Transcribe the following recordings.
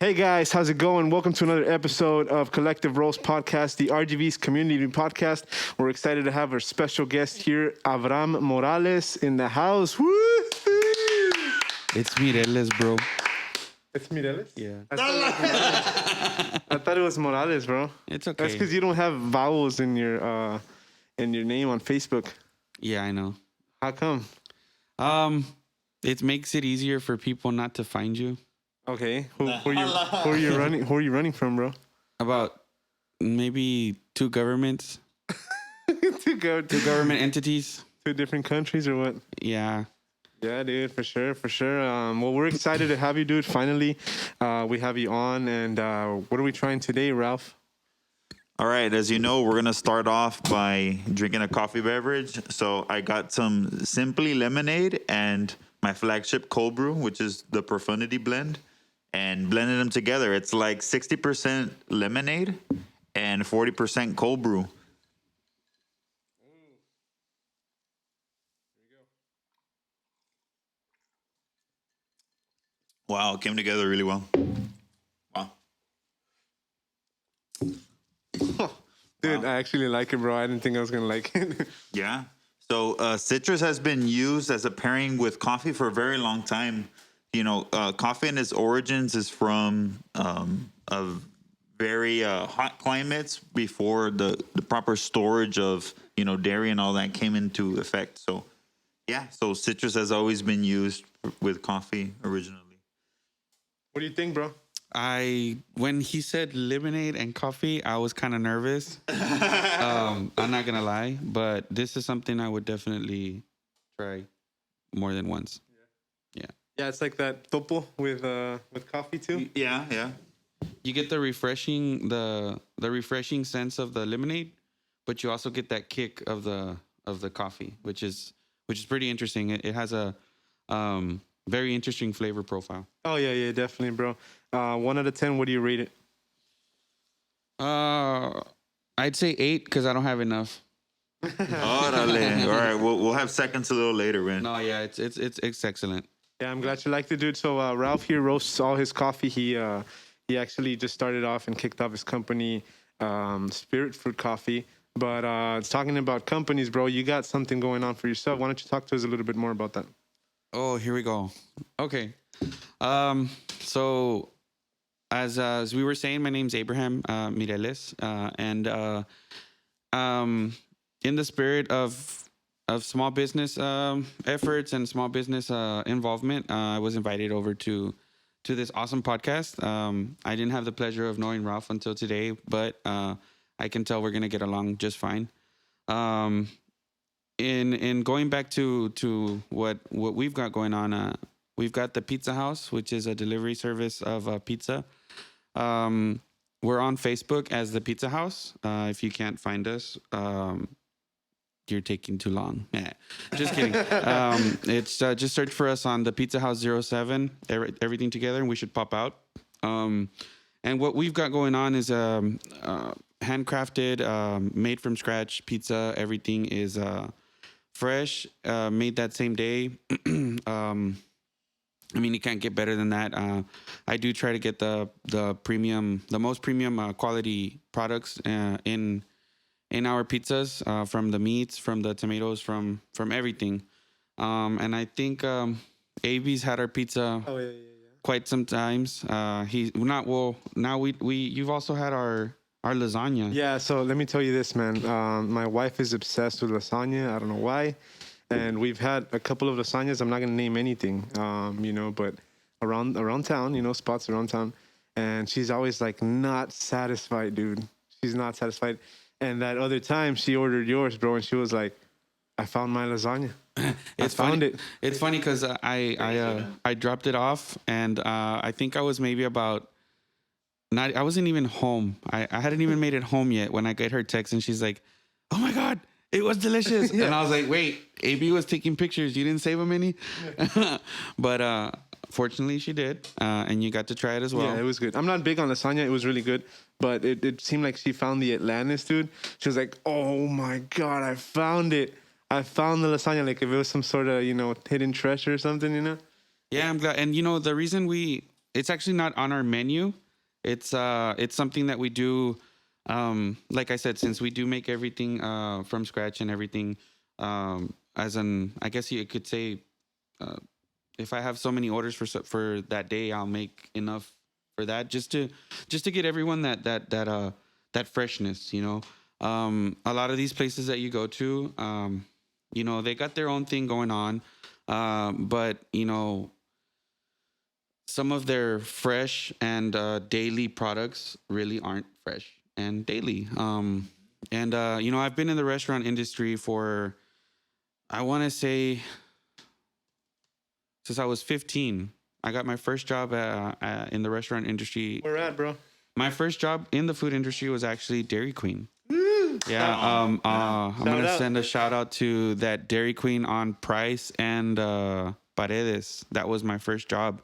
Hey guys, how's it going? Welcome to another episode of Collective Roast Podcast, the RGV's community podcast. We're excited to have our special guest here, Avram Morales, in the house. Woo! It's Mireles, bro. It's Mireles? Yeah. I thought it was Morales, bro. It's okay. That's because you don't have vowels in your name on Facebook. Yeah, I know. How come? It makes it easier for people not to find you. Okay. Who are you running? Who are you running from, bro? About maybe two governments, to go two government entities. to different countries or what? Yeah. Yeah, dude, for sure. Well, we're excited to have you, dude. Finally, we have you on. And what are we trying today, Ralph? All right, as you know, we're going to start off by drinking a coffee beverage. So I got some Simply Lemonade and my flagship cold brew, which is the Profundity blend, and blended them together. It's like 60% lemonade and 40% cold brew. Wow, it came together really well. Wow. Dude, I actually like it, bro. I didn't think I was going to like it. Yeah. So citrus has been used as a pairing with coffee for a very long time. You know, coffee in its origins is from very hot climates before the proper storage of, dairy and all that came into effect. So, yeah, so citrus has always been used with coffee originally. What do you think, bro? When he said lemonade and coffee, I was kind of nervous. I'm not gonna lie, but this is something I would definitely try more than once. Yeah, it's like that topo with coffee too. Yeah. You get the refreshing sense of the lemonade, but you also get that kick of the coffee, which is pretty interesting. It has a very interesting flavor profile. Oh yeah, definitely, bro. 1 out of 10, what do you rate it? I'd say 8 because I don't have enough. Órale. All right, we'll have seconds a little later, man. No, yeah, it's excellent. Yeah, I'm glad you liked it, dude. So Ralph here roasts all his coffee. He actually just started off and kicked off his company, Spirit Fruit Coffee. But it's talking about companies, bro. You got something going on for yourself. Why don't you talk to us a little bit more about that? Oh, here we go. Okay. So as we were saying, my name's Abraham Mireles, and in the spirit of small business efforts and small business involvement, I was invited over to this awesome podcast. I didn't have the pleasure of knowing Ralph until today, but I can tell we're gonna get along just fine. In going back to what we've got going on, we've got the Pizza House, which is a delivery service of pizza. We're on Facebook as the Pizza House. If you can't find us, you're taking too long. Yeah, just kidding. It's just search for us on the Pizza House 07, everything together, and we should pop out. And what we've got going on is handcrafted, made from scratch pizza. Everything is fresh, made that same day. I mean, you can't get better than that. I do try to get the most premium quality products in our pizzas, from the meats, from the tomatoes, from everything. And I think AB's had our pizza quite some times. He's not well. Now you've also had our lasagna. Yeah, so let me tell you this, man. My wife is obsessed with lasagna. I don't know why. And we've had a couple of lasagnas. I'm not going to name anything, but around town, spots around town. And she's always like not satisfied, dude. She's not satisfied. And that other time she ordered yours, bro, and she was like, I found my lasagna. It's funny. It's funny because I dropped it off, and I think I was maybe about I wasn't even home. I hadn't even made it home yet when I get her text, and she's like, "Oh my God, it was delicious." Yeah. And I was like, "Wait, AB was taking pictures. You didn't save him any?" Yeah. But fortunately, she did, and you got to try it as well. Yeah, it was good. I'm not big on lasagna. It was really good, but it seemed like she found the Atlantis, dude. She was like, "Oh my God, I found it! I found the lasagna." Like if it was some sort of hidden treasure or something, Yeah, I'm glad. And the reason we it's actually not on our menu. It's something that we do. Like I said, since we do make everything from scratch and everything, as an, I guess you could say, uh, if I have so many orders for that day, I'll make enough for that, just to get everyone that freshness. A lot of these places that you go to, they got their own thing going on, but some of their fresh and daily products really aren't fresh and daily. And I've been in the restaurant industry for, I want to say, since I was 15. I got my first job in the restaurant industry. Where at, bro? My first job in the food industry was actually Dairy Queen. Yeah, I'm gonna out. send a shout out to that Dairy Queen on Price and Paredes. That was my first job.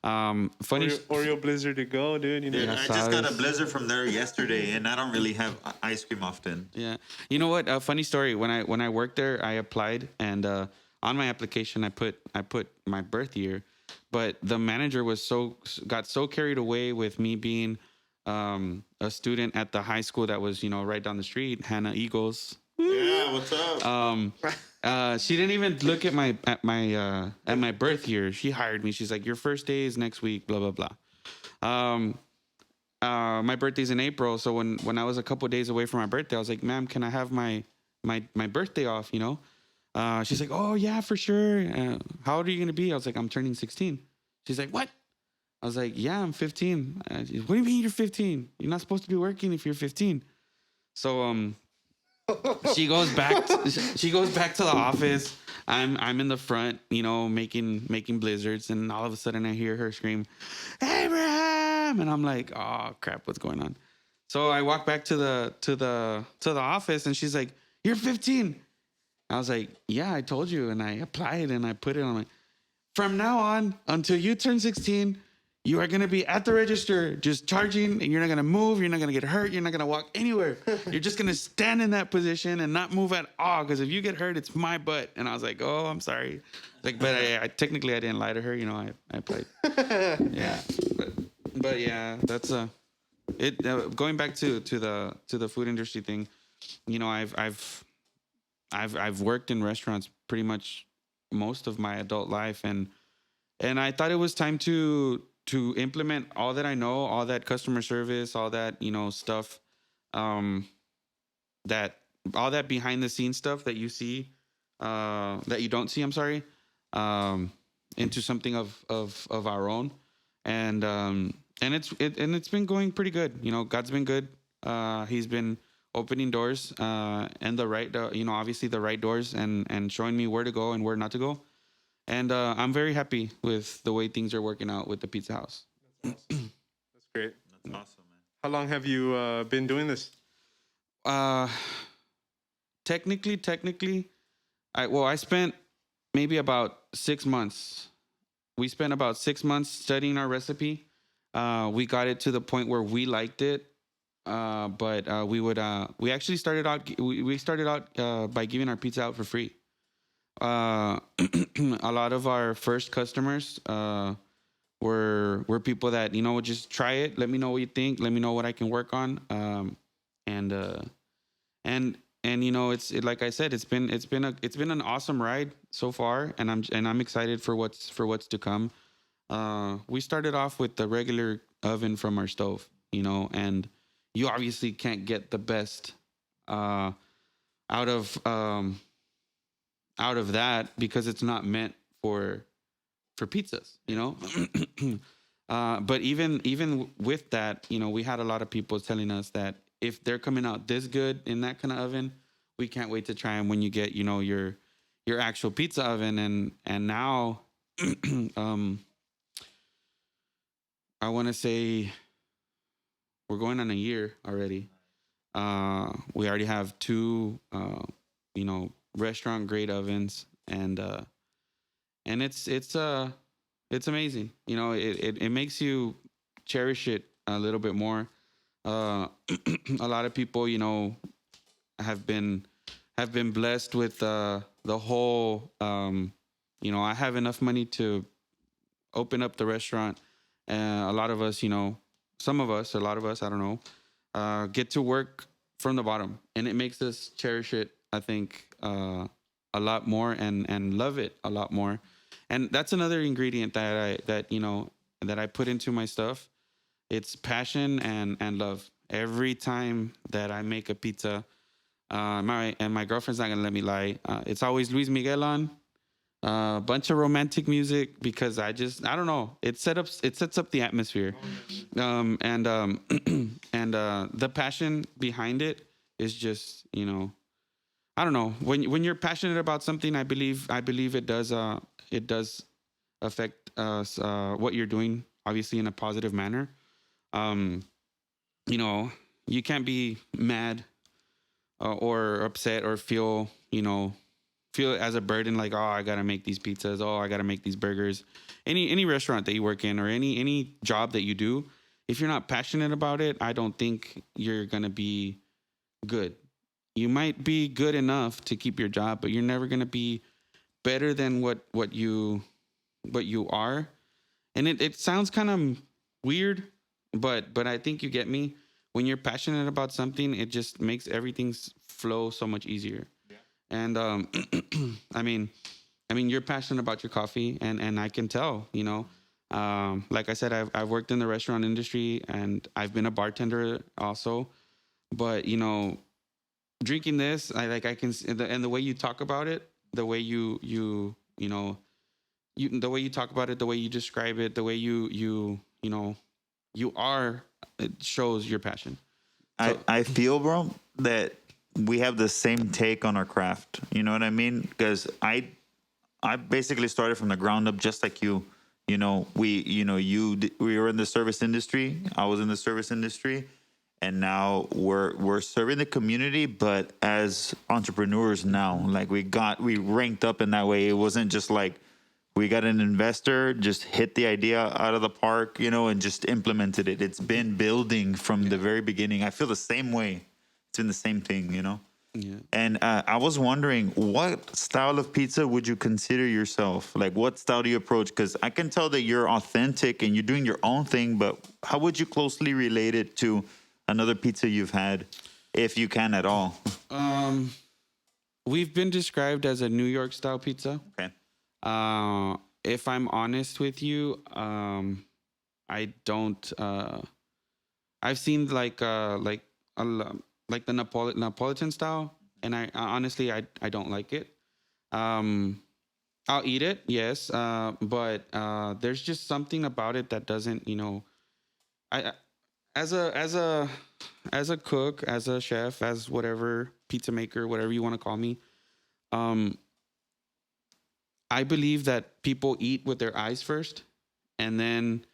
Funny. Oreo Blizzard to go, dude. Dude, Yeah, I just got a sabes. blizzard from there yesterday, and I don't really have ice cream often. Yeah, you know what? A funny story. When I worked there, I applied, and on my application, I put my birth year, but the manager got so carried away with me being a student at the high school that was right down the street, Hannah Eagles. Yeah, what's up? She didn't even look at my birth year. She hired me. She's like, your first day is next week, blah blah blah. My birthday's in April, so when I was a couple of days away from my birthday, I was like, ma'am, can I have my birthday off? She's like, oh yeah, for sure. How old are you gonna be? I was like, I'm turning 16. She's like, what? I was like, yeah, I'm 15. What do you mean you're 15? You're not supposed to be working if you're 15. So she goes back to the office. I'm in the front, making blizzards, and all of a sudden I hear her scream, Abraham, and I'm like, oh crap, what's going on? So I walk back to the office, and she's like, you're 15. I was like, yeah, I told you, and I applied and I put it on my. From now on until you turn 16, you are gonna be at the register just charging, and you're not gonna move, you're not gonna get hurt, you're not gonna walk anywhere. You're just gonna stand in that position and not move at all. Because if you get hurt, it's my butt. And I was like, oh, I'm sorry. Like, but I technically I didn't lie to her. I applied. Yeah, but yeah, that's it. Going back to the food industry thing. I've worked in restaurants pretty much most of my adult life, and I thought it was time to implement all that I know, all that customer service, all that stuff, that all that behind the scenes stuff that you see, that you don't see. I'm sorry, into something of our own, and it's been going pretty good. God's been good. He's been opening doors, and the right, obviously the right doors, and showing me where to go and where not to go. And I'm very happy with the way things are working out with the pizza house. That's great. That's awesome, man. How long have you been doing this? Technically, I spent maybe about 6 months. We spent about 6 months studying our recipe. We got it to the point where we liked it. But we actually started out by giving our pizza out for free. A lot of our first customers were people that would just try it, let me know what you think, let me know what I can work on, and it's like I said, it's been an awesome ride so far, and I'm excited for what's to come. We started off with the regular oven from our stove, and you obviously can't get the best out of that, because it's not meant for pizzas, but even with that, we had a lot of people telling us that if they're coming out this good in that kind of oven, we can't wait to try them when you get your actual pizza oven. And now I want to say we're going on a year already. We already have 2 restaurant grade ovens, and it's amazing. It makes you cherish it a little bit more. A lot of people have been blessed with the whole I have enough money to open up the restaurant A lot of us, some of us, a lot of us, I don't know, get to work from the bottom, and it makes us cherish it, I think, a lot more, and love it a lot more. And that's another ingredient that I put into my stuff. It's passion and love. Every time that I make a pizza, my girlfriend's not gonna let me lie. It's always Luis Miguel on, a bunch of romantic music, because I don't know. It sets up the atmosphere, and and the passion behind it is just, I don't know. When you're passionate about something, I believe it does affect us, what you're doing, obviously in a positive manner. Um, you can't be mad, or upset, or feel it as a burden, like, oh, I gotta make these pizzas, oh, I gotta make these burgers. Any restaurant that you work in, or any job that you do, if you're not passionate about it, I don't think you're gonna be good. You might be good enough to keep your job, but you're never gonna be better than what you are. And it sounds kind of weird, but I think you get me. When you're passionate about something, it just makes everything flow so much easier. Yeah. And I mean, you're passionate about your coffee, and I can tell. Like I said, I've worked in the restaurant industry, and I've been a bartender also. But drinking this, I can, and the way you talk about it, the way the way you talk about it, the way you describe it, the way you are, it shows your passion. So, I feel, bro, that we have the same take on our craft. You know what I mean? Because I basically started from the ground up, just like you. We were in the service industry. I was in the service industry, and now we're serving the community, but as entrepreneurs now. Like we ranked up in that way. It wasn't just like we got an investor, just hit the idea out of the park, and just implemented it. It's been building from the very beginning. I feel the same way. It's been the same thing, Yeah. And I was wondering, what style of pizza would you consider yourself? Like, what style do you approach? Because I can tell that you're authentic and you're doing your own thing, but how would you closely relate it to another pizza you've had, if you can at all? We've been described as a New York style pizza. Okay. If I'm honest with you, I don't. I've seen like the Napolitan style, and I honestly I don't like it. I'll eat it, yes, but there's just something about it that doesn't, I as a cook, as a chef, as whatever pizza maker, whatever you want to call me, I believe that people eat with their eyes first, and then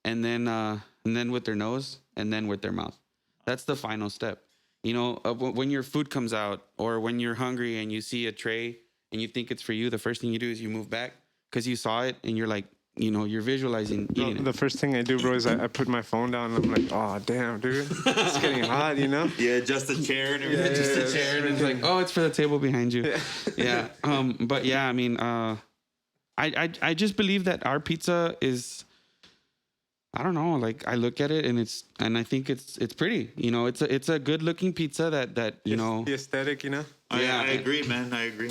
with their nose, and then with their mouth. That's the final step. When your food comes out, or when you're hungry and you see a tray and you think it's for you, the first thing you do is you move back because you saw it and you're like, you're visualizing eating it. The first thing I do, bro, is I put my phone down and I'm like, oh, damn, dude, it's getting hot, Yeah, just a chair and everything. Just a chair, and it's like, oh, it's for the table behind you. Yeah. But yeah, I mean, I just believe that our pizza is, I don't know, like I look at it and I think it's pretty. It's a good looking pizza that The aesthetic, Yeah, I agree, man. I agree.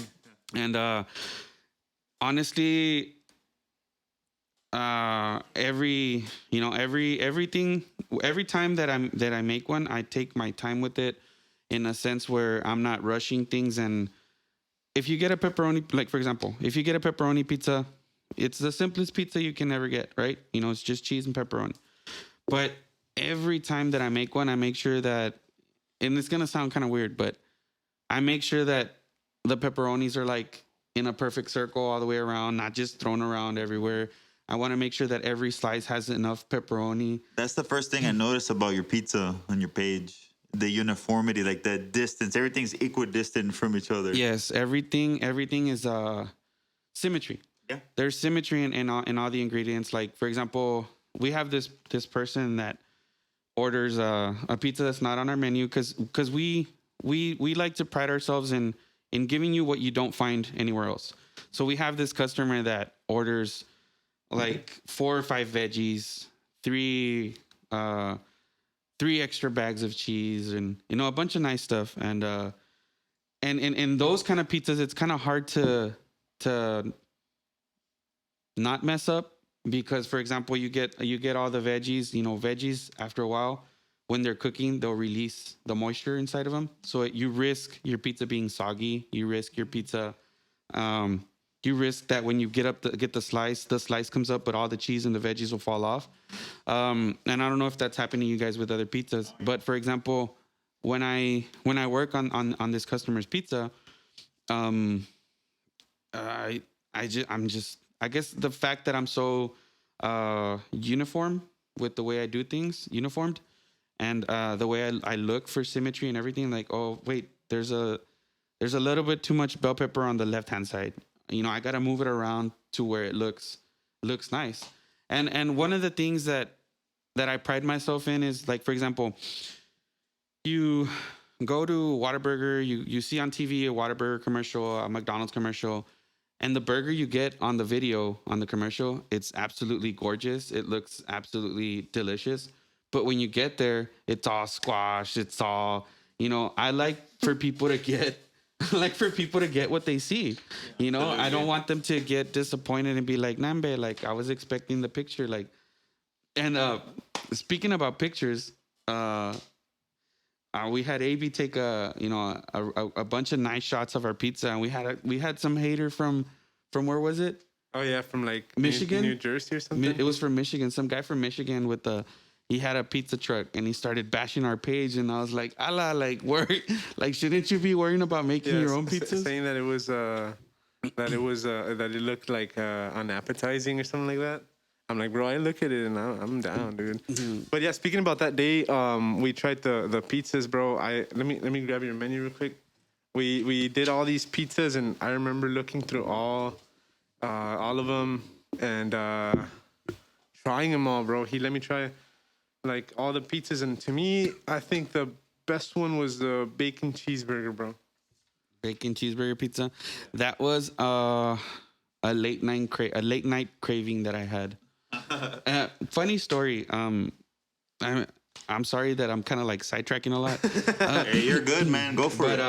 And honestly, every time that I make one, I take my time with it, in a sense where I'm not rushing things. And if you get a pepperoni, like for example, if you get a pepperoni pizza, it's the simplest pizza you can ever get, right? It's just cheese and pepperoni. But every time that I make one, I make sure that, and it's gonna sound kind of weird, but I make sure that the pepperonis are like in a perfect circle all the way around, not just thrown around everywhere. I want to make sure that every slice has enough pepperoni. That's the first thing I noticed about your pizza on your page. The uniformity, like the distance, everything's equidistant from each other. Yes, everything is symmetry. Yeah. There's symmetry in all the ingredients. Like, for example, we have this person that orders a pizza that's not on our menu because we like to pride ourselves in giving you what you don't find anywhere else. So we have this customer that orders like 4 or 5 veggies, three extra bags of cheese, and a bunch of nice stuff. And in those kind of pizzas, it's kind of hard to not mess up, because, for example, you get all the veggies. Veggies, after a while, when they're cooking, they'll release the moisture inside of them. So you risk your pizza being soggy. You risk your pizza. You risk that when you get the slice comes up, but all the cheese and the veggies will fall off. And I don't know if that's happening to you guys with other pizzas, but, for example, when I work on this customer's pizza, I guess the fact that I'm so uniform with the way I do things, uniformed, and the way I look for symmetry and everything, like, oh wait, there's a little bit too much bell pepper on the left hand side. I gotta move it around to where it looks nice. And one of the things that I pride myself in is, like, for example, you go to Whataburger, you see on TV a Whataburger commercial, a McDonald's commercial, and the burger you get on the video, on the commercial, it's absolutely gorgeous. It looks absolutely delicious. But when you get there, it's all squash. It's all, I like for people to get what they see. I don't want them to get disappointed and be like, Nambe, like, I was expecting the picture. Like, and speaking about pictures, we had AB take a bunch of nice shots of our pizza, and we had some hater from where was it? Oh yeah, from like Michigan, New Jersey or something. It was from Michigan. Some guy from Michigan he had a pizza truck, and he started bashing our page, and I was like, Allah, like, shouldn't you be worrying about making your own pizzas? Saying that that it looked like unappetizing or something like that. I'm like, bro, I look at it and I'm down, dude. Mm-hmm. But yeah, speaking about that day, we tried the pizzas, bro. Let me grab your menu real quick. We did all these pizzas, and I remember looking through all of them and trying them all, bro. He let me try like all the pizzas, and to me, I think the best one was the bacon cheeseburger, bro. Bacon cheeseburger pizza. That was a late night craving that I had. Funny story. I'm sorry that I'm kind of like sidetracking a lot. Hey, you're good, man. Go for it.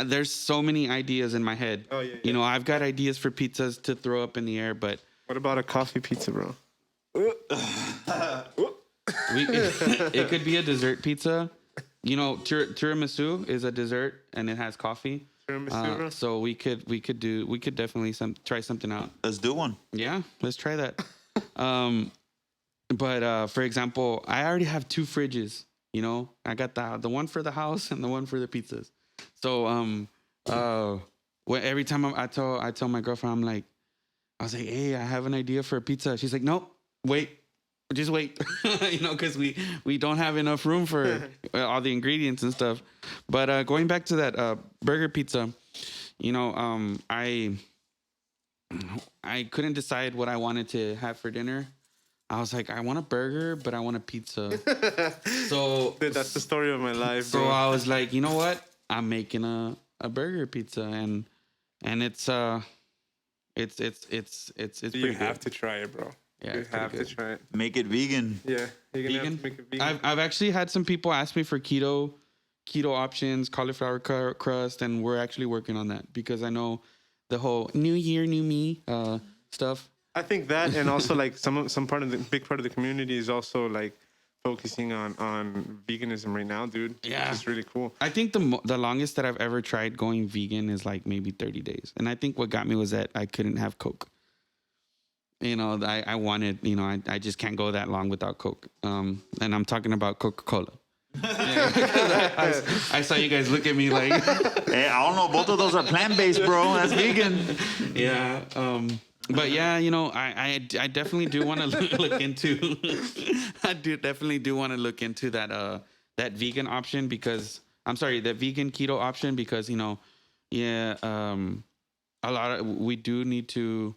There's so many ideas in my head. Oh, yeah. I've got ideas for pizzas to throw up in the air, but what about a coffee pizza, bro? It could be a dessert pizza. Tiramisu is a dessert, and it has coffee. So we could definitely try something out. Let's do one. Yeah, let's try that. But for example, I already have 2 fridges. I got the one for the house and the one for the pizzas. So every time I tell my girlfriend, I was like, hey, I have an idea for a pizza. She's like, no, wait. Just wait, because we don't have enough room for all the ingredients and stuff. But going back to that burger pizza, I couldn't decide what I wanted to have for dinner. I was like, I want a burger, but I want a pizza. So dude, that's the story of my life, bro. So I was like, you know what? I'm making a burger pizza, and it's pretty you have good. to try it, bro. Yeah, you have to try it. Make it vegan. Yeah, you're gonna Vegan? have to make it vegan. I've actually had some people ask me for keto options, cauliflower crust, and we're actually working on that because I know the whole new year, new me stuff. I think that, and also like big part of the community is also like focusing on veganism right now, dude. Yeah, which is really cool. I think the longest that I've ever tried going vegan is like maybe 30 days, and I think what got me was that I couldn't have Coke. I wanted, I just can't go that long without Coke. And I'm talking about Coca-Cola. I saw you guys look at me like, hey, I don't know. Both of those are plant-based, bro. That's vegan. Yeah. But yeah, I definitely do want to look into, that vegan option because that vegan keto option because, we do need to,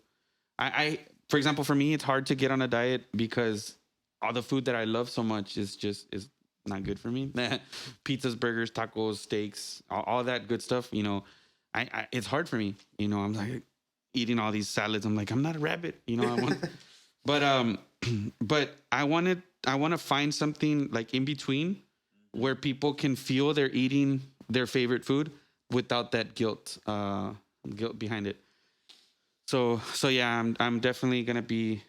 for example, for me, it's hard to get on a diet because all the food that I love so much is not good for me. Pizzas, burgers, tacos, steaks, all that good stuff. It's hard for me. I'm like eating all these salads. I'm like, I'm not a rabbit. I want. But but I want to find something like in between where people can feel they're eating their favorite food without that guilt behind it. So yeah, I'm definitely gonna be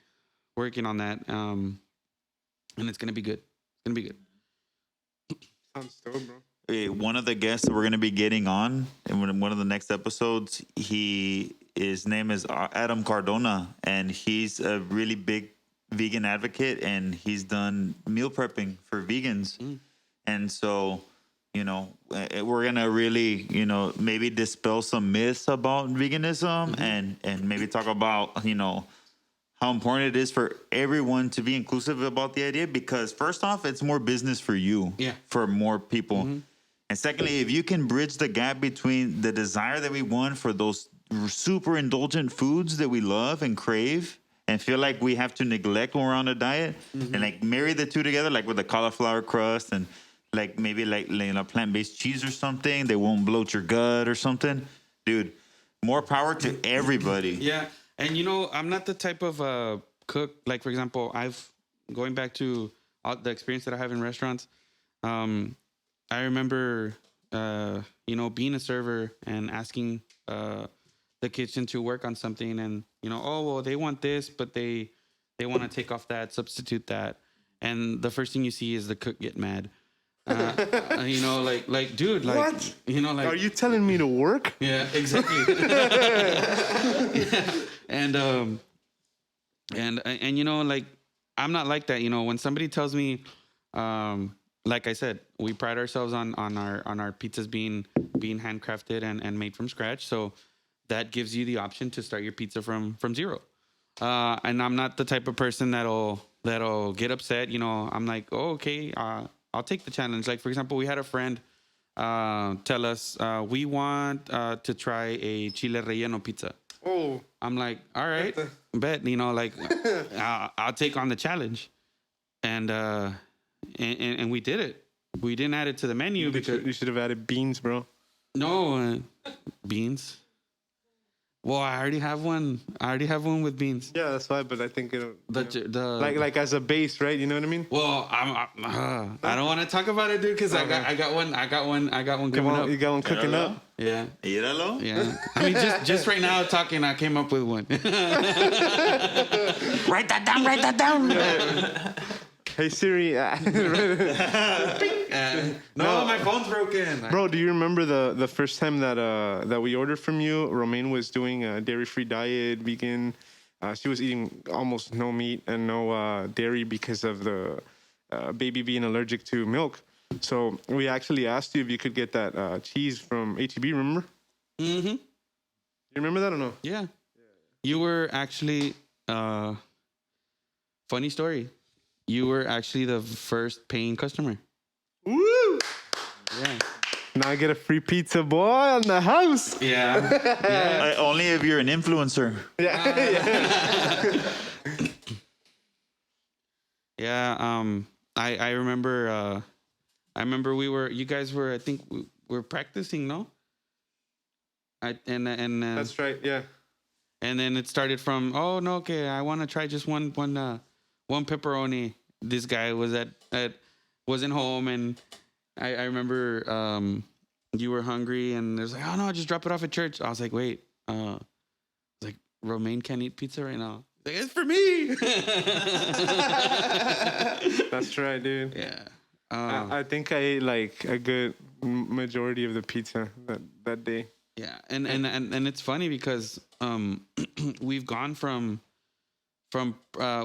working on that, and it's gonna be good. It's gonna be good. Sounds dope, bro. One of the guests that we're going to be getting on in one of the next episodes, his name is Adam Cardona, and he's a really big vegan advocate, and he's done meal prepping for vegans. And so, we're going to really, maybe dispel some myths about veganism, and maybe talk about, how important it is for everyone to be inclusive about the idea, because first off, it's more business for you, for more people. And secondly, if you can bridge the gap between the desire that we want for those super indulgent foods that we love and crave and feel like we have to neglect when we're on a diet, and like marry the two together, like with the cauliflower crust and like maybe like plant-based cheese or something, they won't bloat your gut or something. Dude, more power to everybody. Yeah. And I'm not the type of cook, like for example, going back to the experience that I have in restaurants. I remember, being a server and asking the kitchen to work on something, and oh well, they want this, but they want to take off that, substitute that, and the first thing you see is the cook get mad. Like dude, like What? like, Are you telling me to work? yeah, exactly. And like I'm not like that. When somebody tells me, like I said, we pride ourselves on our pizzas being handcrafted and made from scratch. So that gives you the option to start your pizza from zero. And I'm not the type of person that'll get upset. I'm like, oh, okay, I'll take the challenge. Like for example, we had a friend tell us we want to try a chile relleno pizza. Oh, I'm like, all right, bet. I'll take on the challenge, and we did it. We didn't add it to the menu because you should have added beans, bro. no beans. Well, I already have one. With beans. Yeah, that's why. But I think it'll The like as a base, right? You know what I mean? well, I don't want to talk about it, dude, because I got one coming up. You got one cooking Míralo. up. Yeah. Míralo. Yeah. I mean, just right now talking, I came up with one. Write that down. Write that down. Hey Siri. No, my phone's broken. Bro, do you remember the first time that we ordered from you? Romaine was doing a dairy-free diet, vegan. She was eating almost no meat and no dairy because of the baby being allergic to milk. So we actually asked you if you could get that cheese from H-E-B, remember? Mm-hmm. You remember that or no? Yeah. You were actually, funny story. You were actually the first paying customer. Woo! Yeah. Now I get a free pizza, boy, on the house. Yeah. Only if you're an influencer. Yeah. I remember. I remember you guys were. I think we were practicing. No. That's right. Yeah. And then it started from, oh no, okay, I want to try just one pepperoni. This guy wasn't home, and I remember you were hungry, and there's like, oh no, just drop it off at church. I was like, wait, like Romaine can't eat pizza right now. Like, it's for me. That's right, dude. Yeah. I think I ate like a good majority of the pizza that day. Yeah, and it's funny because we've gone from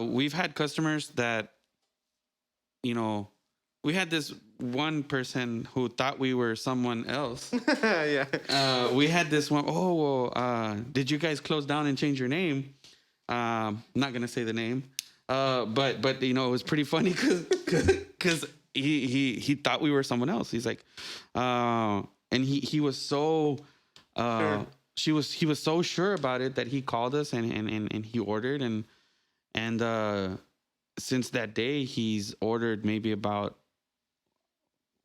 we've had customers that, we had this one person who thought we were someone else. Yeah. We had this one, oh well, did you guys close down and change your name? I'm not gonna say the name, but it was pretty funny because he thought we were someone else. He's like, and he was so. Sure. He was so sure about it that he called us and he ordered, and since that day he's ordered maybe about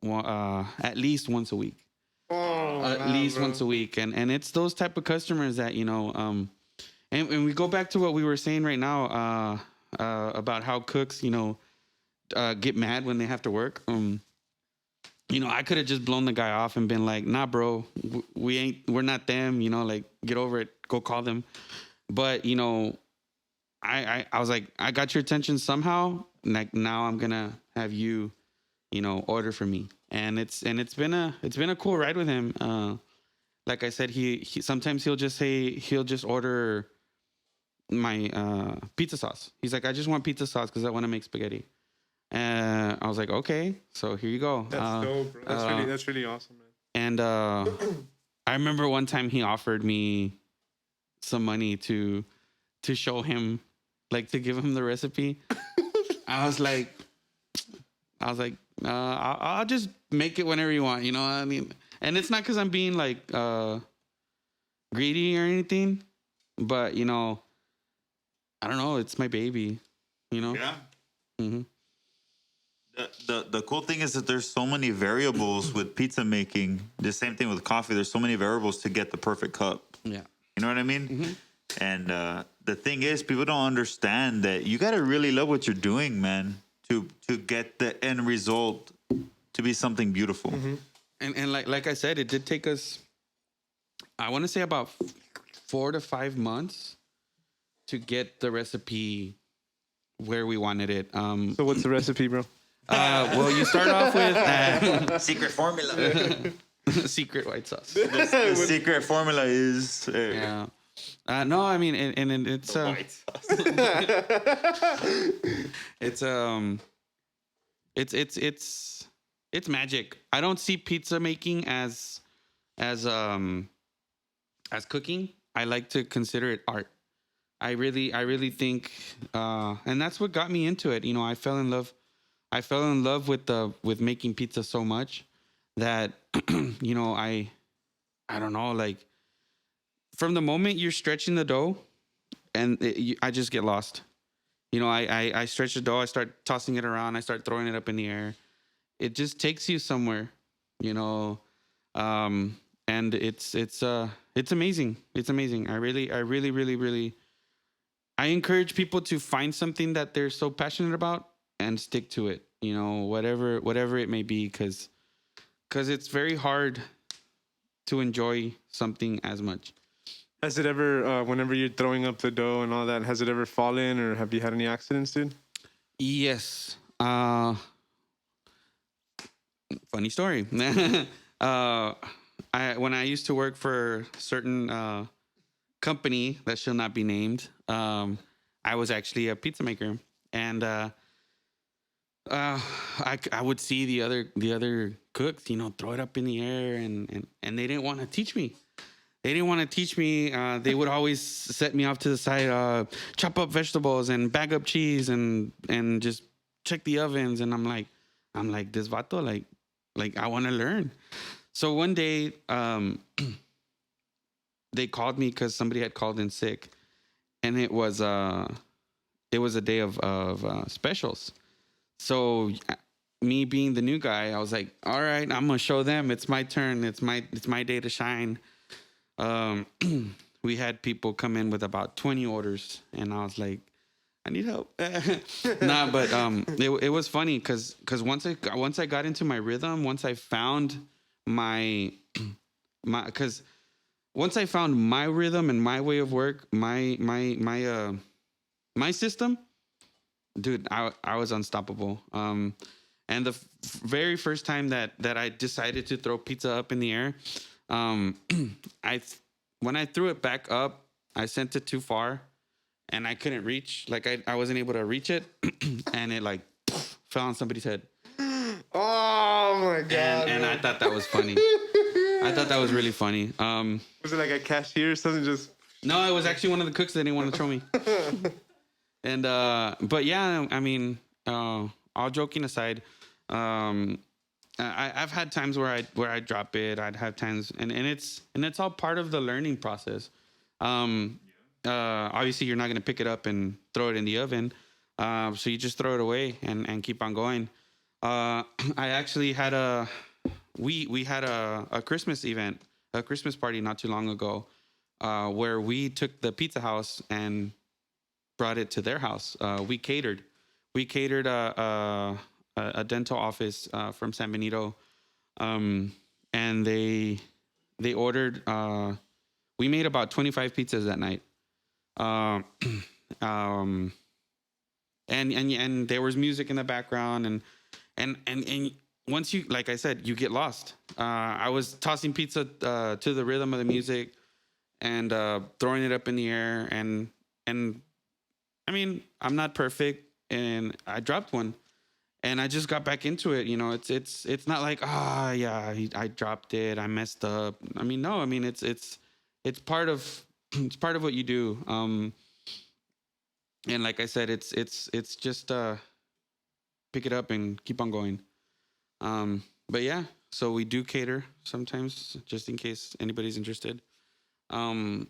at least once a week. Once a week, and it's those type of customers that and we go back to what we were saying right now. about how cooks, get mad when they have to work. I could have just blown the guy off and been like, "Nah, bro, we're not them." Like, get over it. Go call them. But I was like, I got your attention somehow. Like, now I'm gonna have you, order for me. And it's been a cool ride with him. Like I said, he sometimes he'll just order my pizza sauce. He's like, I just want pizza sauce because I want to make spaghetti. And I was like, okay, so here you go. That's dope, bro. That's really awesome, man. And I remember one time he offered me some money to show him, like, to give him the recipe. I was like, I'll just make it whenever you want, what I mean? And it's not because I'm being like greedy or anything, but I don't know, it's my baby, Yeah. Mm-hmm. The cool thing is that there's so many variables with pizza making. The same thing with coffee. There's so many variables to get the perfect cup. Yeah. You know what I mean? Mm-hmm. And the thing is, people don't understand that you got to really love what you're doing, man, to get the end result to be something beautiful. Mm-hmm. And like I said, it did take us, I want to say, about 4 to 5 months to get the recipe where we wanted it. So what's the recipe, bro? Well, you start off with Secret formula. secret white sauce. The secret formula is Yeah. No, I mean, and it's white sauce. it's magic. I don't see pizza making as cooking. I like to consider it art. I really think, and that's what got me into it. I fell in love with making pizza so much that I don't know, like, from the moment you're stretching the dough, and I just get lost. I stretch the dough, I start tossing it around, I start throwing it up in the air. It just takes you somewhere, and it's amazing. It's amazing. I really I encourage people to find something that they're so passionate about and stick to it. Whatever it may be, because it's very hard to enjoy something as much. Has it ever, whenever you're throwing up the dough and all that, has it ever fallen, or have you had any accidents, dude? Yes. Funny story. When I used to work for a certain company that shall not be named, I was actually a pizza maker, and I would see the other cooks, throw it up in the air, and they didn't want to teach me. They would always set me off to the side, chop up vegetables and bag up cheese and just check the ovens. And I'm like, this vato, like I want to learn. So one day, they called me because somebody had called in sick, and it was a day of specials. So me being the new guy, I was like, all right, I'm gonna show them. It's my turn. It's my day to shine. We had people come in with about 20 orders, and I was like, I need help. Nah, but it was funny because once I got into my rhythm, once I found my once I found my rhythm and my way of work, my system, dude, I was unstoppable. And the very first time that I decided to throw pizza up in the air, when I threw it back up, I sent it too far, and I couldn't reach. Like, I wasn't able to reach it, and it like fell on somebody's head. Oh my god! And I thought that was funny. I thought that was really funny. Was it like a cashier or something? Just no, it was actually one of the cooks that didn't want to throw me. And but yeah, I mean, all joking aside, I've had times where I drop it. I'd have times, and it's all part of the learning process. Obviously, you're not gonna pick it up and throw it in the oven, so you just throw it away and keep on going. I actually had we had a Christmas event, a Christmas party not too long ago, where we took the pizza house and brought it to their house. We catered a dental office from San Benito, and they ordered. We made about 25 pizzas that night. Uh, um, and there was music in the background, and once you, like I said, you get lost. I was tossing pizza to the rhythm of the music and throwing it up in the air, and I mean, I'm not perfect, and I dropped one, and I just got back into it. You know, it's not like yeah, I dropped it, I messed up. I mean, no, I mean it's part of it's part of what you do. And like I said, it's just pick it up and keep on going. But yeah, so we do cater sometimes, just in case anybody's interested. Um,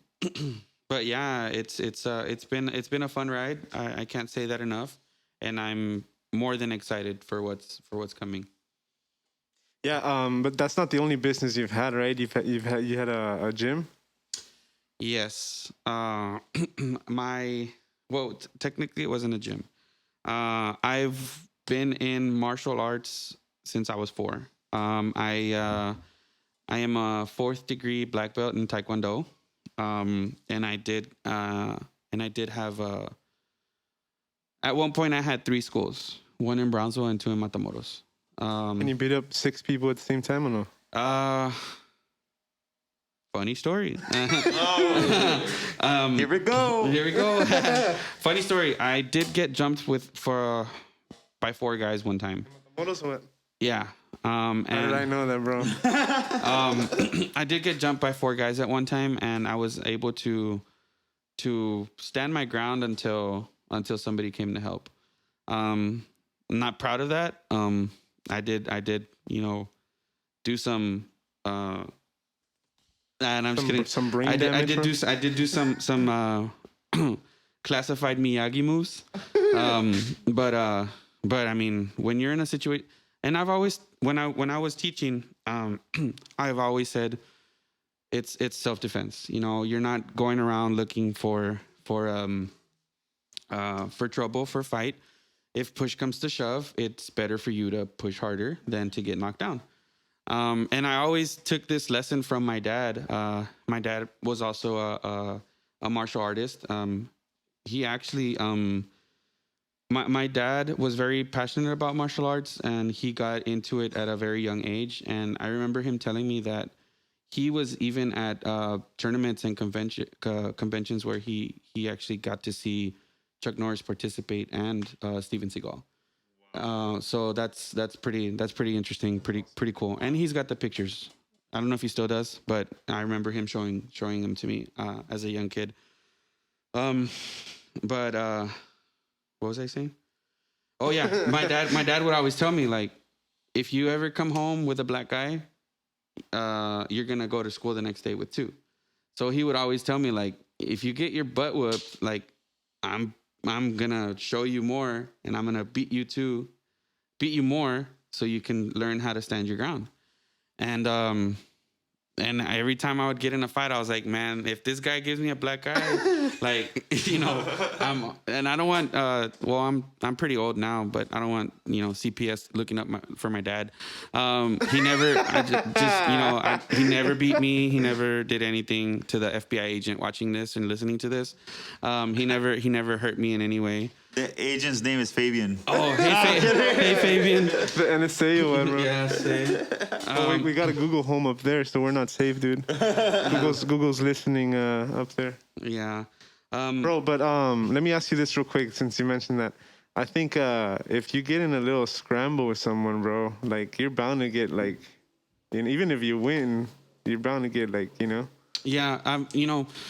but yeah, it's been a fun ride. I can't say that enough, and I'm more than excited for what's coming. Yeah, but that's not the only business you've had, right? You had a gym. Yes. Technically it wasn't a gym. I've been in martial arts since I was 4. I am a 4th degree black belt in Taekwondo. And I did have at one point I had 3 schools, 1 in Brownsville and 2 in Matamoros. And you beat up 6 people at the same time, or no? Funny story. Here we go. Here we go. Funny story. I did get jumped by 4 guys one time. Yeah. How did I know that, bro? I did get jumped by 4 guys at one time, and I was able to stand my ground until somebody came to help. I'm not proud of that. I did, do some. And I'm just kidding. Some brain damage. I did do some classified Miyagi moves. But I mean, when you're in a situation, and I've always when I was teaching, I've always said it's self-defense. You know, you're not going around looking for trouble, for fight. If push comes to shove, it's better for you to push harder than to get knocked down. And I always took this lesson from my dad. My dad was also a martial artist. He actually, my dad was very passionate about martial arts, and he got into it at a very young age. And I remember him telling me that he was even at tournaments and conventions where he actually got to see Chuck Norris participate and Steven Seagal. So that's pretty interesting, pretty cool. And he's got the pictures. I don't know if he still does, but I remember him showing them to me as a young kid. But what was I saying? Oh yeah, my dad would always tell me, like, if you ever come home with a black guy, you're gonna go to school the next day with 2. So he would always tell me, like, if you get your butt whooped, like, I'm gonna show you more, and I'm gonna beat you more, so you can learn how to stand your ground. And every time I would get in a fight, I was like, man, if this guy gives me a black eye, like, and I don't want, I'm pretty old now, but I don't want, CPS looking up for my dad. He never, he never beat me. He never did anything to the FBI agent watching this and listening to this. He never hurt me in any way. The agent's name is Fabian. Oh, hey Fabian. The NSA one, bro. Yeah, say. We got a Google Home up there, so we're not safe, dude. Google's listening up there. Yeah. Bro, but let me ask you this real quick, since you mentioned that. I think if you get in a little scramble with someone, bro, like, you're bound to get, like, and even if you win, you're bound to get, like, Yeah, I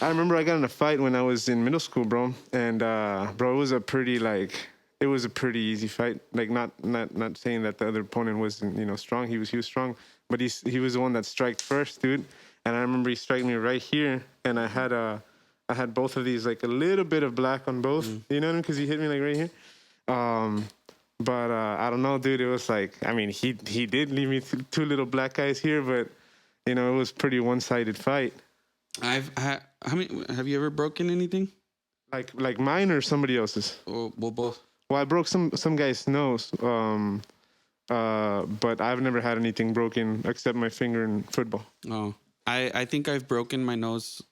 remember I got in a fight when I was in middle school, bro, and bro, it was a pretty easy fight. Like, not saying that the other opponent wasn't strong. He was strong, but he was the one that striked first, dude. And I remember he struck me right here, and I had both of these, like, a little bit of black on both. You know what I mean? Because he hit me, like, right here. But I don't know, dude. It was like, I mean, he did leave me 2 little black guys here, but it was pretty one-sided fight. Have you ever broken anything? Like mine or somebody else's? Well, both. Well, I broke some guy's nose. But I've never had anything broken except my finger in football. Oh, I think I've broken my nose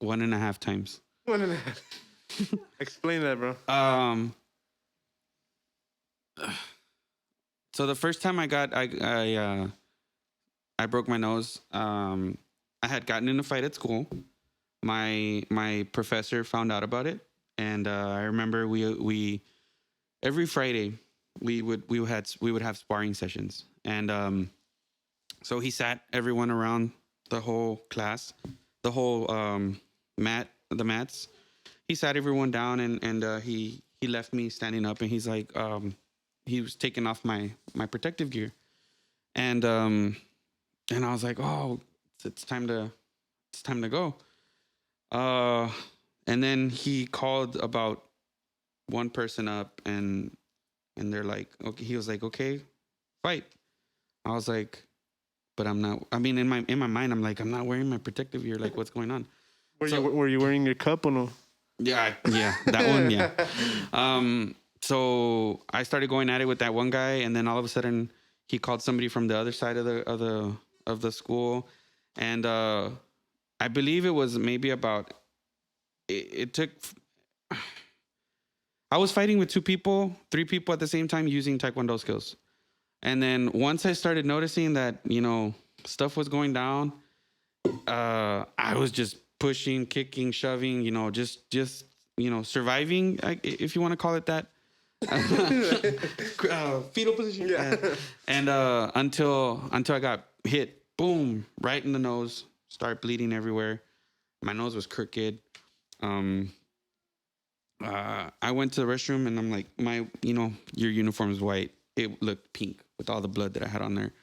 1.5 times. 1.5. Explain that, bro. So the first time I broke my nose, I had gotten in a fight at school. My professor found out about it, and I remember we every Friday we would have sparring sessions, and so he sat everyone around the whole class, the whole the mats. He sat everyone down, and he left me standing up, and he's like, he was taking off my protective gear, and I was like, oh, it's time to go. And then he called about one person up, and they're like, okay. He was like, okay, fight. I was like, but I'm not. I mean, in my mind, I'm like, I'm not wearing my protective gear. Like, what's going on? Were you wearing your cup or no? Yeah, that one, yeah. So I started going at it with that one guy, and then all of a sudden, he called somebody from the other side of the school, and I believe it was maybe about. It took. I was fighting with 3 people at the same time using Taekwondo skills. And then once I started noticing that, stuff was going down, I was just pushing, kicking, shoving, just surviving, if you want to call it that. Fetal position. Yeah. And until I got hit, boom, right in the nose, start bleeding everywhere. My nose was crooked. I went to the restroom, and I'm like, your uniform is white. It looked pink with all the blood that I had on there.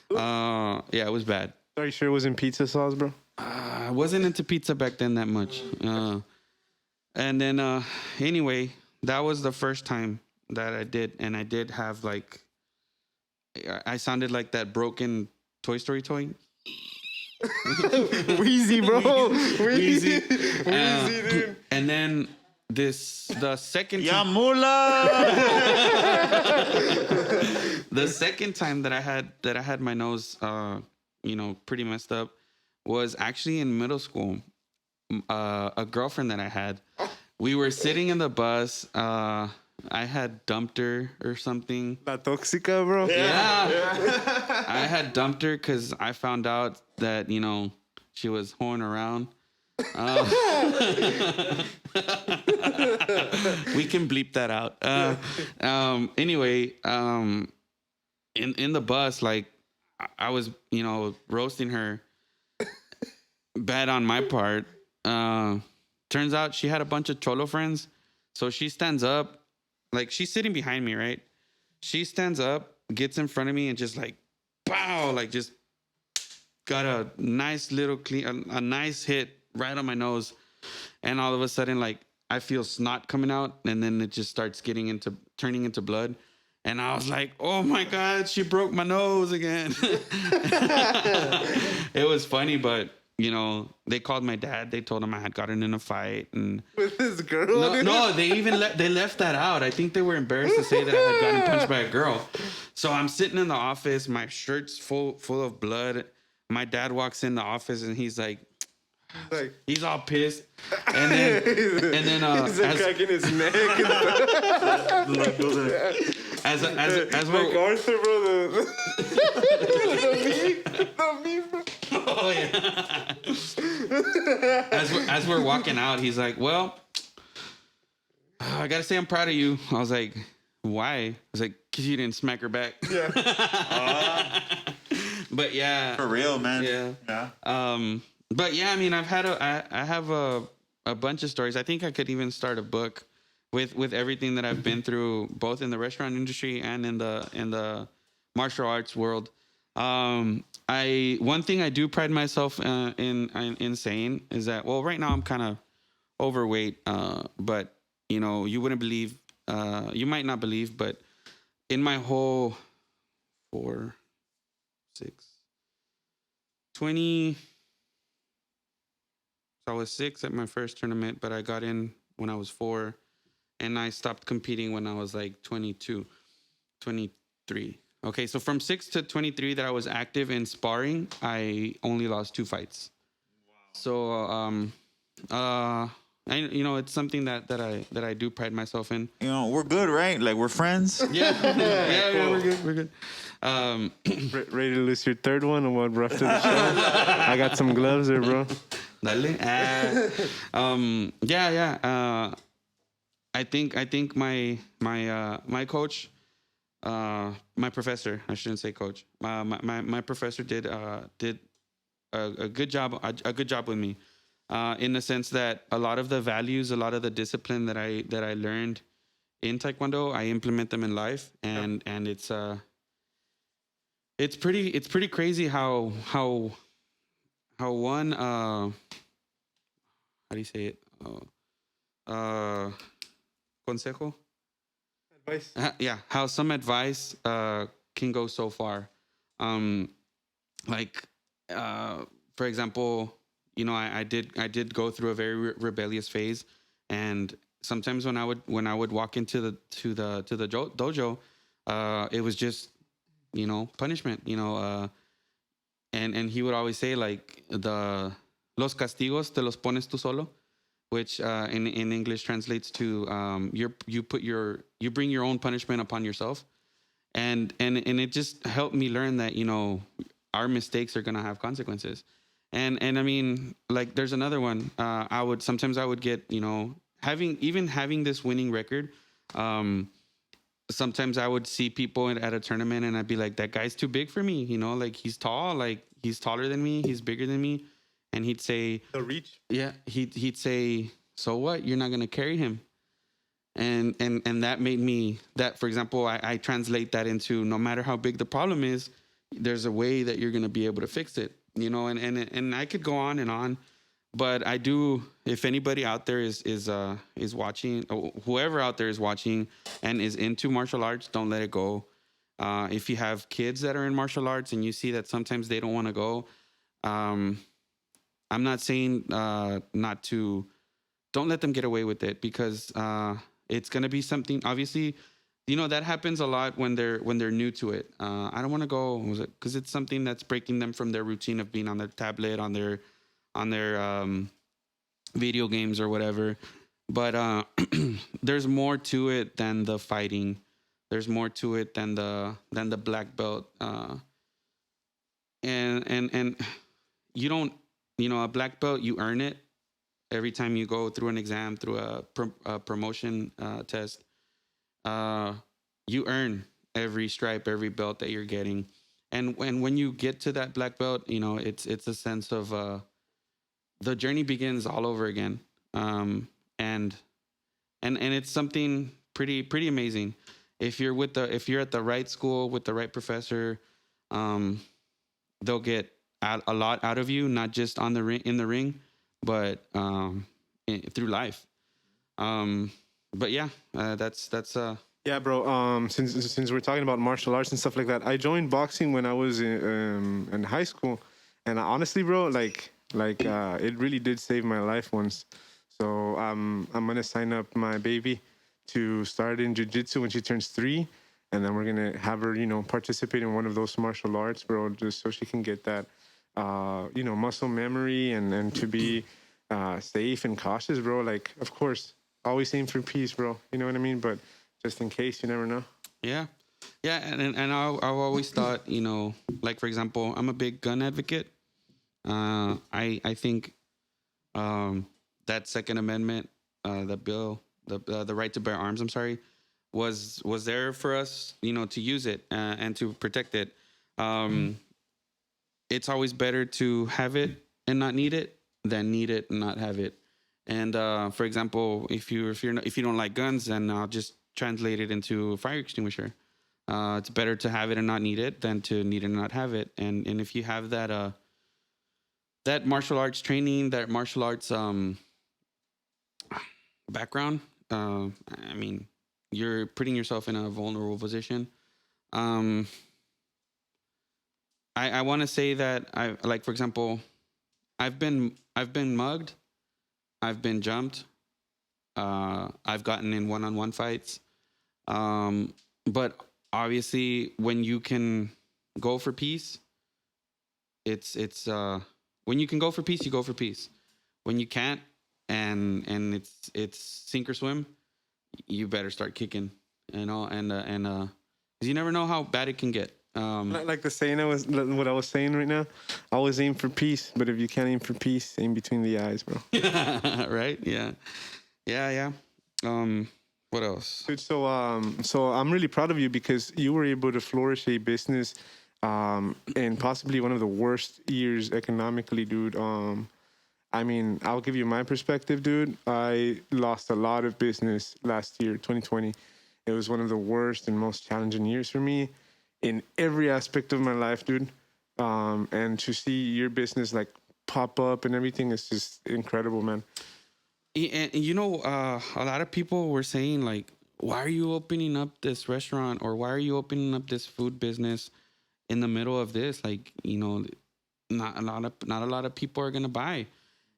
Yeah, it was bad. Are you sure it wasn't pizza sauce, bro? I wasn't into pizza back then that much. And then, anyway, that was the first time that I did. And I did have I sounded like that broken Toy Story toy. Wheezy, bro. Wheezy. Wheezy, dude. And then the second Ya time, mula. the second time that I had my nose, pretty messed up, was actually in middle school. A girlfriend that I had, we were sitting in the bus. I had dumped her or something. La tóxica, bro. Yeah. I had dumped her because I found out that, she was hoeing around. We can bleep that out. Anyway, in the bus, like, I was, roasting her bad on my part. Turns out she had a bunch of cholo friends. So she stands up, like, she's sitting behind me, right? She stands up, gets in front of me, and just like, pow, like, just got a nice little a nice hit right on my nose. And all of a sudden, like, I feel snot coming out, and then it just starts turning into blood. And I was like, oh my God, she broke my nose again. It was funny, but they called my dad. They told him I had gotten in a fight, and with this girl. No, they even they left that out. I think they were embarrassed to say that I had gotten punched by a girl. So I'm sitting in the office, my shirt's full of blood. My dad walks in the office, and he's like, he's all pissed, and then he's cracking his neck. As we're like Arthur, bro. The meme, bro. Oh yeah. As we're walking out, he's like, "Well, I gotta say I'm proud of you." I was like, "Why?" I was like, "Cause you didn't smack her back." Yeah. But yeah, For real, man. Yeah. But yeah, I mean, I have a bunch of stories. I think I could even start a book with everything that I've been through, both in the restaurant industry and in the martial arts world. One thing I do pride myself in saying is that, well, right now I'm kind of overweight, but you wouldn't believe, you might not believe, but in my whole 20. So I was 6 at my first tournament, but I got in when I was 4, and I stopped competing when I was like 22, 23. Okay, so from 6 to 23 that I was active in sparring, I only lost 2 fights. So it's something that I do pride myself in. We're good, right? Like we're friends. Yeah, we're good. Ready to lose your third one or what, bro? After the show, I got some gloves there, bro. Dale. Yeah. I think my coach, my professor, I shouldn't say coach. My professor did a good job with me, in the sense that a lot of the values, a lot of the discipline that I learned in Taekwondo, I implement them in life, and it's pretty crazy how one how do you say it, consejo, Advice. yeah, how some advice can go so far. um like for example, I did go through a very rebellious phase, and sometimes when I would walk into the dojo, it was just punishment, and he would always say, like, the los castigos te los pones tú solo, which in English translates to you bring your own punishment upon yourself, and it just helped me learn that our mistakes are gonna have consequences, and I mean, like, there's another one. I would get, having this winning record. Sometimes I would see people at a tournament, and I'd be like, that guy's too big for me, like, he's tall, like, he's taller than me, he's bigger than me, and he'd say, The reach. yeah, he'd say, so what? You're not gonna carry him. And that made me, that, for example, I translate that into, no matter how big the problem is, there's a way that you're gonna be able to fix it. And I could go on and on, but I do. If anybody out there is watching, or whoever out there is watching and is into martial arts, don't let it go. If you have kids that are in martial arts and you see that sometimes they don't want to go, I'm not saying not to. Don't let them get away with it, because it's gonna be something. Obviously, that happens a lot when they're new to it. I don't want to go because it's something that's breaking them from their routine of being on their tablet, on their video games or whatever. But there's more to it than the fighting. There's more to it than the black belt. And you don't, a black belt, you earn it every time you go through an exam, through a promotion test. You earn every stripe, every belt that you're getting. And when you get to that black belt, it's a sense of the journey begins all over again. And it's something pretty amazing. If you're at the right school with the right professor, they'll get a lot out of you, not just in the ring, but through life. But yeah, that's Yeah, bro. Since we're talking about martial arts and stuff like that, I joined boxing when I was in high school, and honestly, bro, like it really did save my life once. So I'm gonna sign up my baby to start in jiu-jitsu when she turns 3, and then we're gonna have her, participate in one of those martial arts, bro, just so she can get that, muscle memory and to be safe and cautious, bro. Like, of course, always aim for peace, bro. You know what I mean? But just in case, you never know. yeah. And I've always thought, like, for example, I'm a big gun advocate. I think that Second Amendment, the bill, the right to bear arms, I'm sorry, was there for us, to use it and to protect it. It's always better to have it and not need it than need it and not have it. And for example, if you don't like guns, then I'll just translate it into a fire extinguisher. It's better to have it and not need it than to need it and not have it. And if you have that martial arts training, that martial arts background, I mean, you're putting yourself in a vulnerable position. I want to say that for example, I've been mugged, I've been jumped, I've gotten in one-on-one fights. But obviously, when you can go for peace, it's when you can go for peace, you go for peace. When you can't, and it's sink or swim, you better start kicking. You know, and 'cause you never know how bad it can get. Like the saying what I was saying right now. Always aim for peace, but if you can't aim for peace, aim between the eyes, bro. Right? Yeah, yeah. What else? Dude, so I'm really proud of you because you were able to flourish a business, in possibly one of the worst years economically, dude. I mean, I'll give you my perspective, dude. I lost a lot of business last year, 2020. It was one of the worst and most challenging years for me in every aspect of my life, dude. And to see your business like pop up and everything is just incredible, man. And you know, a lot of people were saying like, "Why are you opening up this restaurant, or why are you opening up this food business in the middle of this? Like, you know, not a lot of people are gonna buy."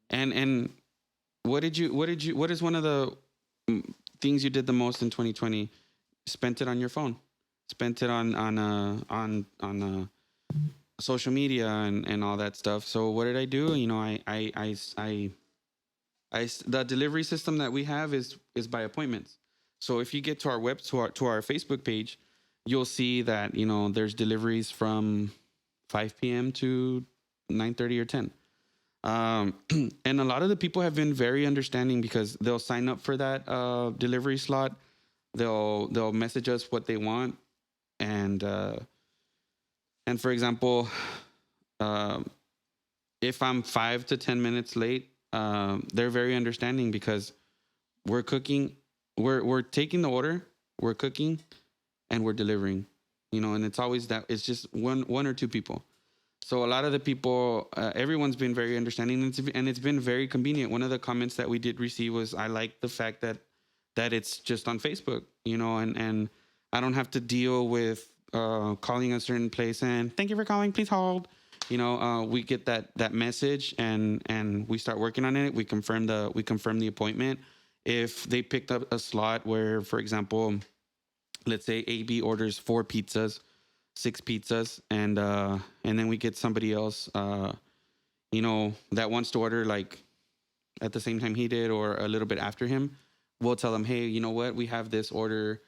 And what is one of the things you did the most in 2020? Spent it on your phone, spent it on social media and all that stuff. So what did I do? You know, the delivery system that we have is by appointments. So if you get to our to our Facebook page, you'll see that, you know, there's deliveries from 5 p.m. to 9:30 or 10. And a lot of the people have been very understanding because they'll sign up for that delivery slot. They'll message us what they want, and for example, if I'm 5 to 10 minutes late, they're very understanding because we're cooking, we're taking the order, we're cooking, and we're delivering. You know, and it's always that it's just one or two people. So a lot of the people, everyone's been very understanding, and it's been very convenient. One of the comments that we did receive was, "I like the fact that it's just on Facebook, you know, and I don't have to deal with calling a certain place and thank you for calling, please hold." You know, we get that message and we start working on it. We confirm the appointment. If they picked up a slot where, for example, let's say AB orders 4 pizzas, 6 pizzas, and then we get somebody else, you know, that wants to order like at the same time he did or a little bit after him, we'll tell them, "Hey, you know what? We have this order.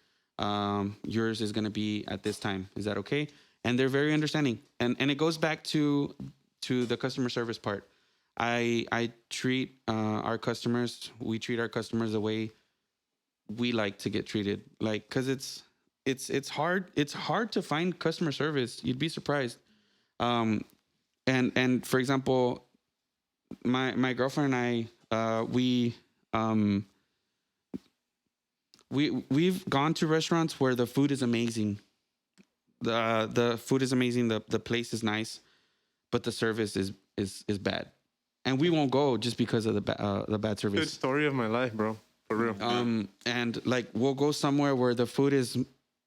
Yours is going to be at this time. Is that okay?" And they're very understanding. And it goes back to the customer service part. I treat our customers. We treat our customers the way we like to get treated. Like, because it's hard. It's hard to find customer service. You'd be surprised. And for example, my girlfriend and I, we've gone to restaurants where the food is amazing. The food is amazing. The place is nice, but the service is bad, and we won't go just because of the bad service. Good story of my life, bro. For real. And like we'll go somewhere where the food is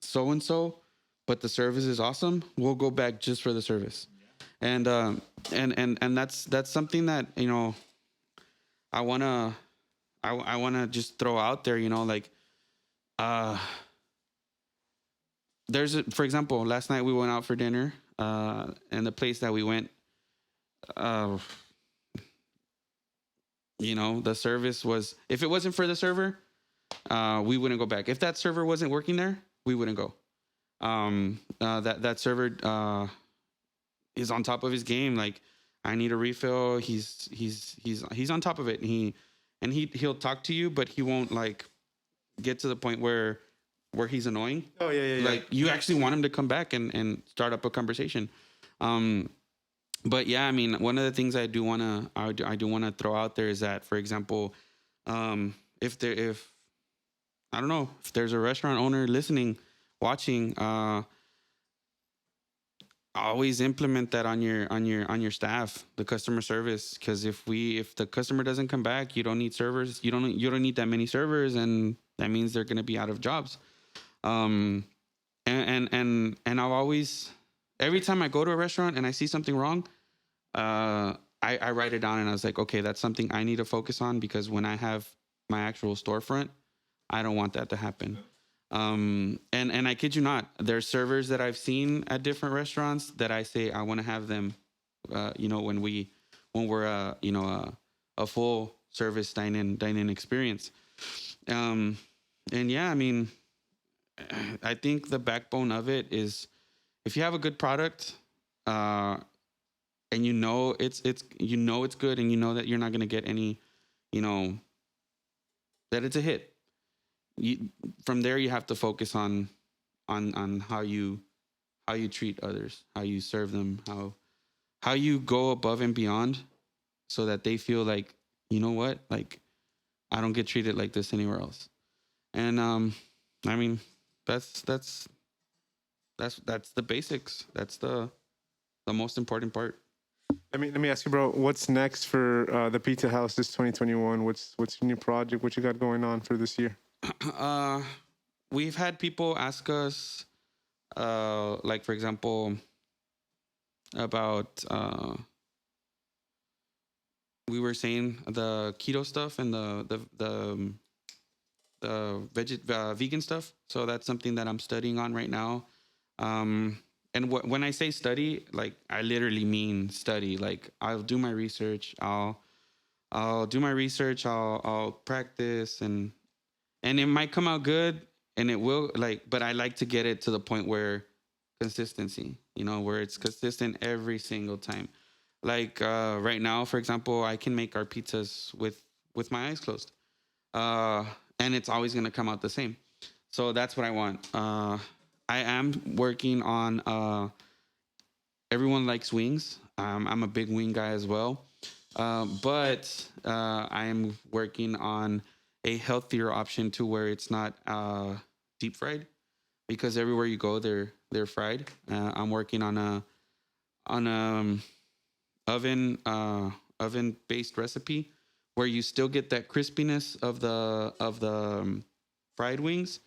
so and so, but the service is awesome. We'll go back just for the service, and that's something that, you know, I wanna just throw out there. You know, like for example, last night we went out for dinner, and the place that we went, you know, the service was, if it wasn't for the server, we wouldn't go back. If that server wasn't working there, we wouldn't go. That server is on top of his game. Like, I need a refill. He's on top of it. And he'll talk to you, but he won't like get to the point where he's annoying. Oh yeah. Like, you actually want him to come back and start up a conversation. But yeah, I mean, one of the things I do want to throw out there is that, for example, if I don't know, if there's a restaurant owner listening, watching, always implement that on your staff, the customer service. Because if the customer doesn't come back, you don't need servers. You don't need that many servers, and that means they're going to be out of jobs. And I've always, every time I go to a restaurant and I see something wrong, I write it down and I was like, okay, that's something I need to focus on, because when I have my actual storefront. I don't want that to happen. And I kid you not, there's servers that I've seen at different restaurants that I say I want to have them, when we're a full service dine-in experience. And yeah, I mean, I think the backbone of it is if you have a good product, and it's good, and that you're not gonna get any, that it's a hit. From there you have to focus on how you treat others, how you serve them, how you go above and beyond, so that they feel like, you know what, like I don't get treated like this anywhere else. And I mean, that's the basics. That's the most important part. Let me ask you, bro. What's next for the Pizza House this 2021? What's your new project? What you got going on for this year? We've had people ask us, like for example, about we were saying the keto stuff and the vegan stuff. So that's something that I'm studying on right now. And when I say study, like I literally mean study. Like I'll do my research. I'll do my research. I'll practice, and it might come out good, and it will. But I like to get it to the point where consistency. Where it's consistent every single time. Like right now, for example, I can make our pizzas with my eyes closed, and it's always gonna come out the same. So that's what I want. I am working on everyone likes wings. I'm a big wing guy as well. But I am working on a healthier option to where it's not deep fried, because everywhere you go, they're fried. I'm working on a oven based recipe where you still get that crispiness of the fried wings,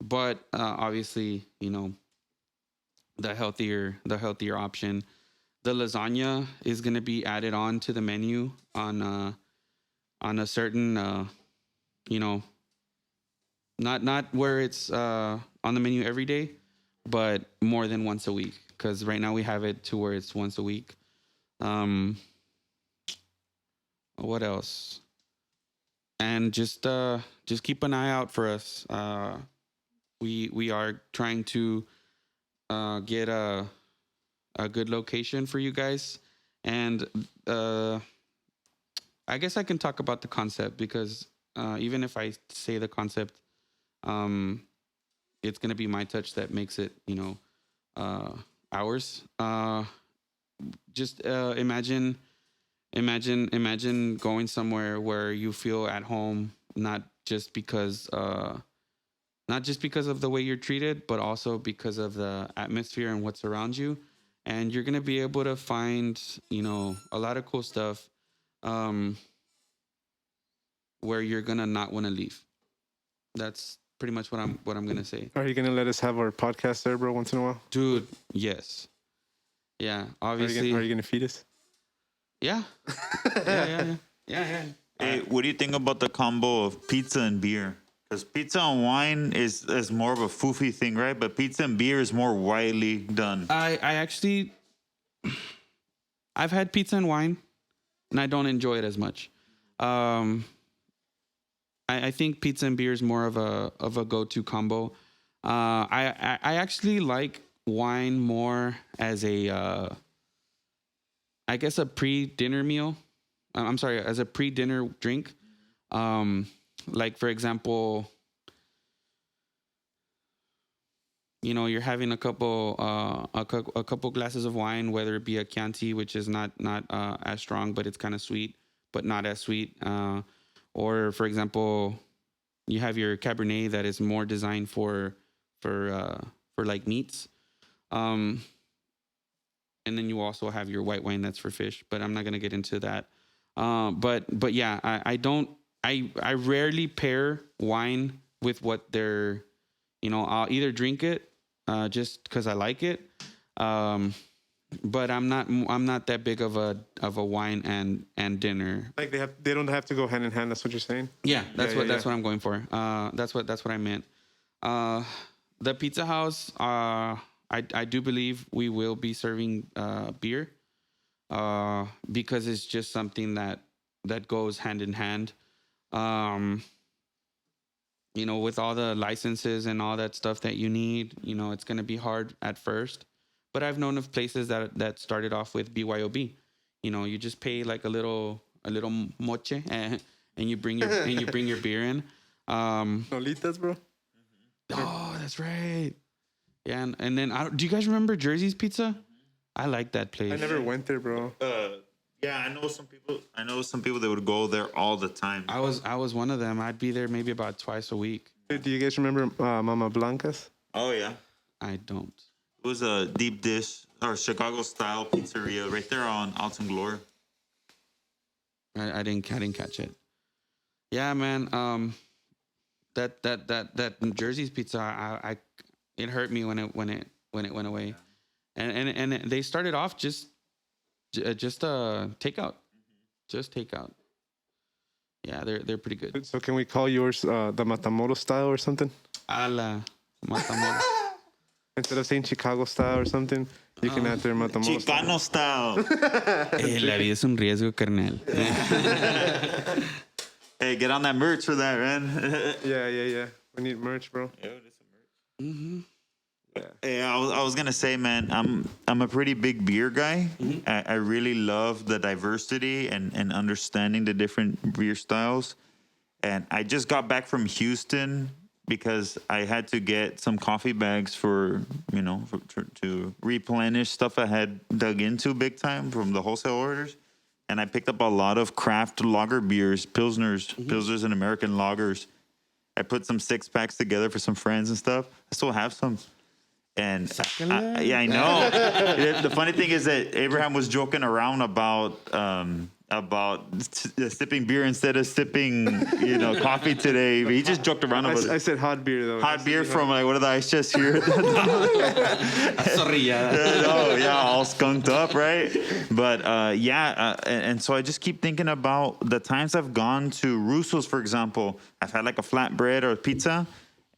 but obviously, the healthier option. The lasagna is going to be added on to the menu on a certain not where it's on the menu every day, but more than once a week, because right now we have it to where it's once a week. What else? And just keep an eye out for us. We are trying to get a good location for you guys, and I guess I can talk about the concept, because even if I say the concept, it's gonna be my touch that makes it, ours. Just imagine going somewhere where you feel at home, not just because of the way you're treated, but also because of the atmosphere and what's around you. And you're gonna be able to find, a lot of cool stuff, where you're gonna not want to leave. That's pretty much what I'm gonna say. Are you gonna let us have our podcast there, bro, once in a while? Dude, yes. Yeah, obviously. Are you gonna feed us? Yeah. Yeah. Hey, what do you think about the combo of pizza and beer? Because pizza and wine is more of a foofy thing, right? But pizza and beer is more widely done. I actually, I've had pizza and wine, and I don't enjoy it as much. I think pizza and beer is more of a go-to combo. I actually like wine more as a I guess a pre-dinner meal. I'm sorry, as a pre-dinner drink. Like for example, you're having a couple glasses of wine, whether it be a Chianti, which is not as strong, but it's kind of sweet, but not as sweet. Or for example, you have your Cabernet that is more designed for like meats. And then you also have your white wine that's for fish, but I'm not gonna get into that. But yeah, I rarely pair wine with what they're, I'll either drink it just because I like it, but I'm not that big of a wine and dinner. Like they don't have to go hand in hand. That's what you're saying. Yeah, that's Yeah, what I'm going for. That's what I meant. The Pizza House. I do believe we will be serving beer. Because it's just something that goes hand in hand. Um, with all the licenses and all that stuff that you need, it's going to be hard at first. But I've known of places that started off with BYOB. You just pay like a little moche and you bring your beer in. Nolitas, bro. Oh, that's right. Yeah, and then do you guys remember Jersey's Pizza? I like that place. I never went there, bro. Yeah, I know some people. I know some people that would go there all the time. I was one of them. I'd be there maybe about twice a week. Do you guys remember Mama Blanca's? Oh yeah, I don't. it was a deep dish or Chicago style pizzeria right there on Alton Glory. I didn't catch it. Yeah, man. That Jersey's Pizza. I it hurt me when it went away, and they started off just takeout, just takeout. Yeah, they're pretty good. So can we call yours the Matamoros style or something? A la Matamoros. Instead of saying Chicago style or something, you can add their Matamoros style. Chicano style. La vida es un riesgo, carnal. Hey, get on that merch for that, man. Yeah. We need merch, bro. Mm-hmm. Hey, I was gonna say, man, I'm a pretty big beer guy. Mm-hmm. I really love the diversity and understanding the different beer styles. And I just got back from Houston because I had to get some coffee bags to replenish stuff I had dug into big time from the wholesale orders. And I picked up a lot of craft lager beers, Pilsners and American lagers. I put some 6-packs together for some friends and stuff. I still have some. And I know. The funny thing is that Abraham was joking around about sipping beer instead of sipping, coffee today. But he just joked around about it. I said hot beer though. Hot beer from what are the ice chests here? Sorry, yeah, all skunked up, right? But and so I just keep thinking about the times I've gone to Russo's, for example. I've had like a flatbread or a pizza.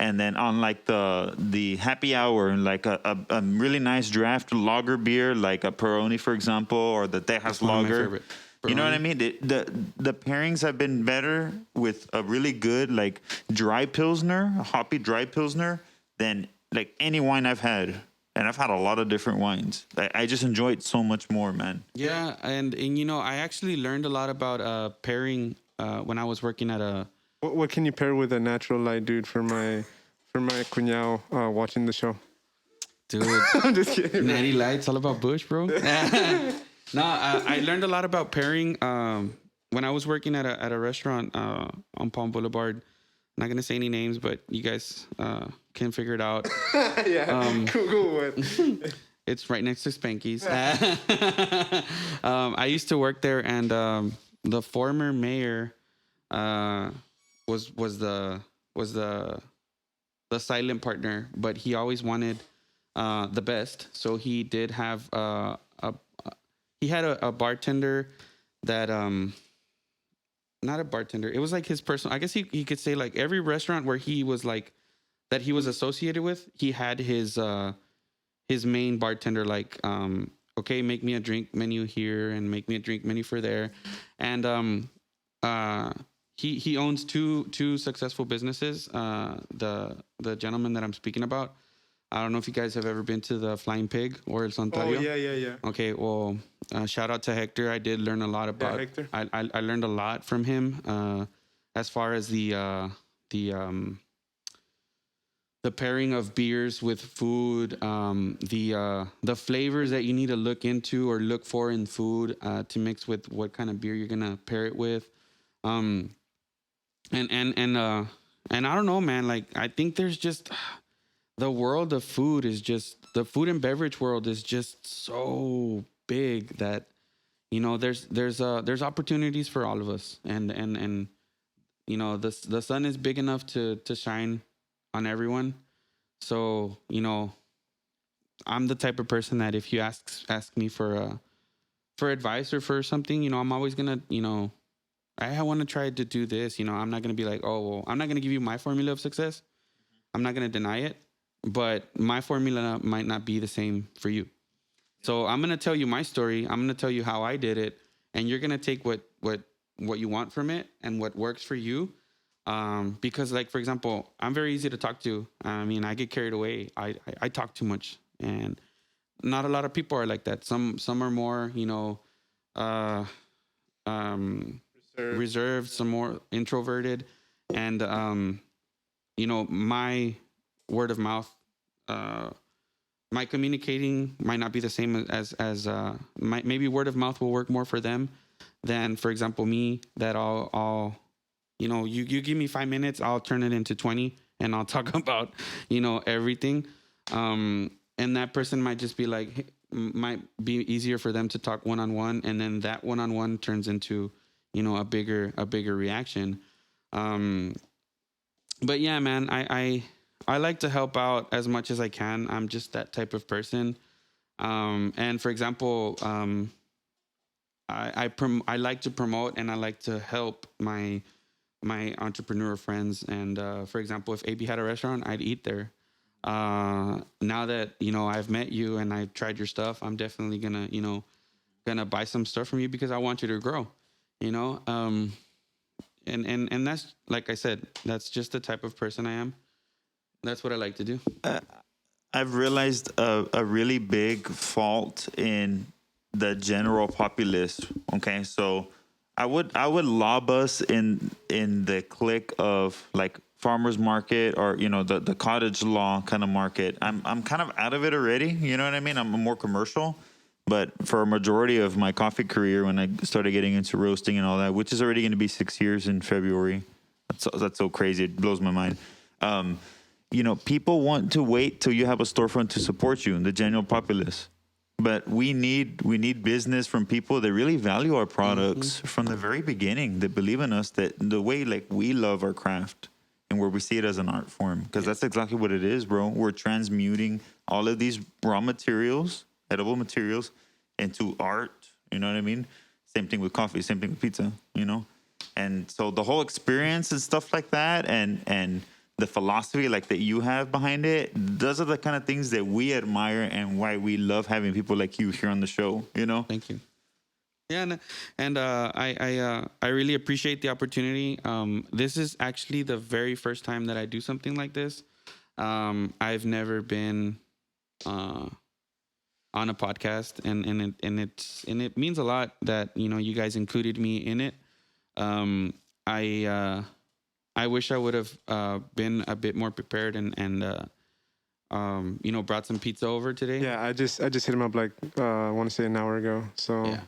And then on like the happy hour, like a really nice draft lager beer, like a Peroni, for example, or the Texas lager. You know what I mean? The pairings have been better with a really good like dry pilsner, a hoppy dry pilsner, than like any wine I've had. And I've had a lot of different wines. I just enjoy it so much more, man. Yeah, and I actually learned a lot about pairing when I was working at a. What can you pair with a natural light, dude? For my cuñado watching the show. Dude, I'm just kidding. Natty Light's all about Bush, bro. No, I learned a lot about pairing when I was working at a restaurant on Palm Boulevard. I'm not gonna say any names, but you guys can figure it out. Yeah, Google it. It's right next to Spanky's. I used to work there, and the former mayor was the silent partner, but he always wanted the best. So he did have he had a bartender that not a bartender. It was like his personal. I guess he could say like every restaurant where he was like that he was associated with, he had his main bartender like okay, make me a drink menu here and make me a drink menu for there, and he owns two successful businesses. The gentleman that I'm speaking about. I don't know if you guys have ever been to the Flying Pig or El Santario. Oh, yeah. Okay, well, shout out to Hector. I did learn a lot about. Hector. I learned a lot from him as far as the pairing of beers with food, the flavors that you need to look into or look for in food to mix with what kind of beer you're gonna pair it with, and I don't know, man. Like I think there's just. The world of food is just the food and beverage world is just so big that there's opportunities for all of us and the sun is big enough to shine on everyone, so I'm the type of person that if you ask me for advice or for something, I'm always gonna, I want to try to do this. I'm not gonna be like, oh, well, I'm not gonna give you my formula of success. I'm not gonna deny it, but my formula might not be the same for you. So I'm gonna tell you my story. I'm gonna tell you how I did it, and you're gonna take what you want from it and what works for you. Because, like, for example, I'm very easy to talk to. I mean, I get carried away. I talk too much, and not a lot of people are like that. Some are more, uh, reserved. Some more introverted, and my word of mouth. My communicating might not be the same as maybe word of mouth will work more for them than, for example, me, that I'll you give me 5 minutes, I'll turn it into 20 and I'll talk about everything, and that person might just be like, might be easier for them to talk one-on-one, and then that one-on-one turns into a bigger reaction. But yeah, man, I like to help out as much as I can. I'm just that type of person. And for example, I like to promote and I like to help my entrepreneur friends. And for example, if AB had a restaurant, I'd eat there. Now that I've met you and I've tried your stuff, I'm definitely gonna buy some stuff from you because I want you to grow. And that's, like I said, that's just the type of person I am. That's what I like to do. I've realized a really big fault in the general populace. Okay, so I would lob us in the clique of like farmers market or the cottage law kind of market. I'm kind of out of it already. You know what I mean? I'm more commercial. But for a majority of my coffee career, when I started getting into roasting and all that, which is already going to be 6 years in February, that's so crazy. It blows my mind. People want to wait till you have a storefront to support you, the general populace. But we need business from people that really value our products from the very beginning, that believe in us, that the way like we love our craft and where we see it as an art form, because that's exactly what it is, bro. We're transmuting all of these raw materials, edible materials, into art. You know what I mean? Same thing with coffee, same thing with pizza, And so the whole experience and stuff like that, and the philosophy like that you have behind it, those are the kind of things that we admire and why we love having people like you here on the show. Thank you. Yeah, and I really appreciate the opportunity. This is actually the very first time that I do something like this. I've never been on a podcast, and it means a lot that you guys included me in it. I wish I would have been a bit more prepared and brought some pizza over today. Yeah, I just hit him up like I want to say an hour ago. So Yeah.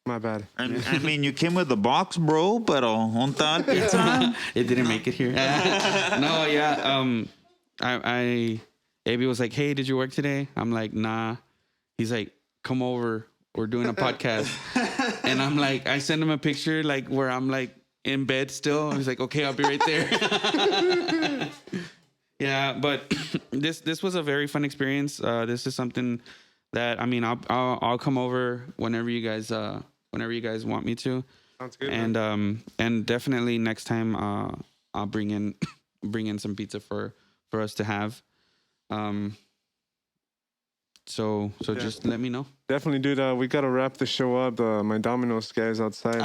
my bad. I mean, you came with the box, bro, pero on tal pizza. It didn't make it here. No, yeah. AB was like, "Hey, did you work today?" I'm like, "Nah." He's like, "Come over. We're doing a podcast." And I'm like, I send him a picture like where I'm like in bed still. He's like, "Okay, I'll be right there." Yeah, but this was a very fun experience. This is something that, I mean, I'll come over whenever you guys want me to. Sounds good. And definitely next time I'll bring in some pizza for us to have. So yeah. Just let me know. Definitely, dude. We gotta wrap the show up. My Domino's guys outside.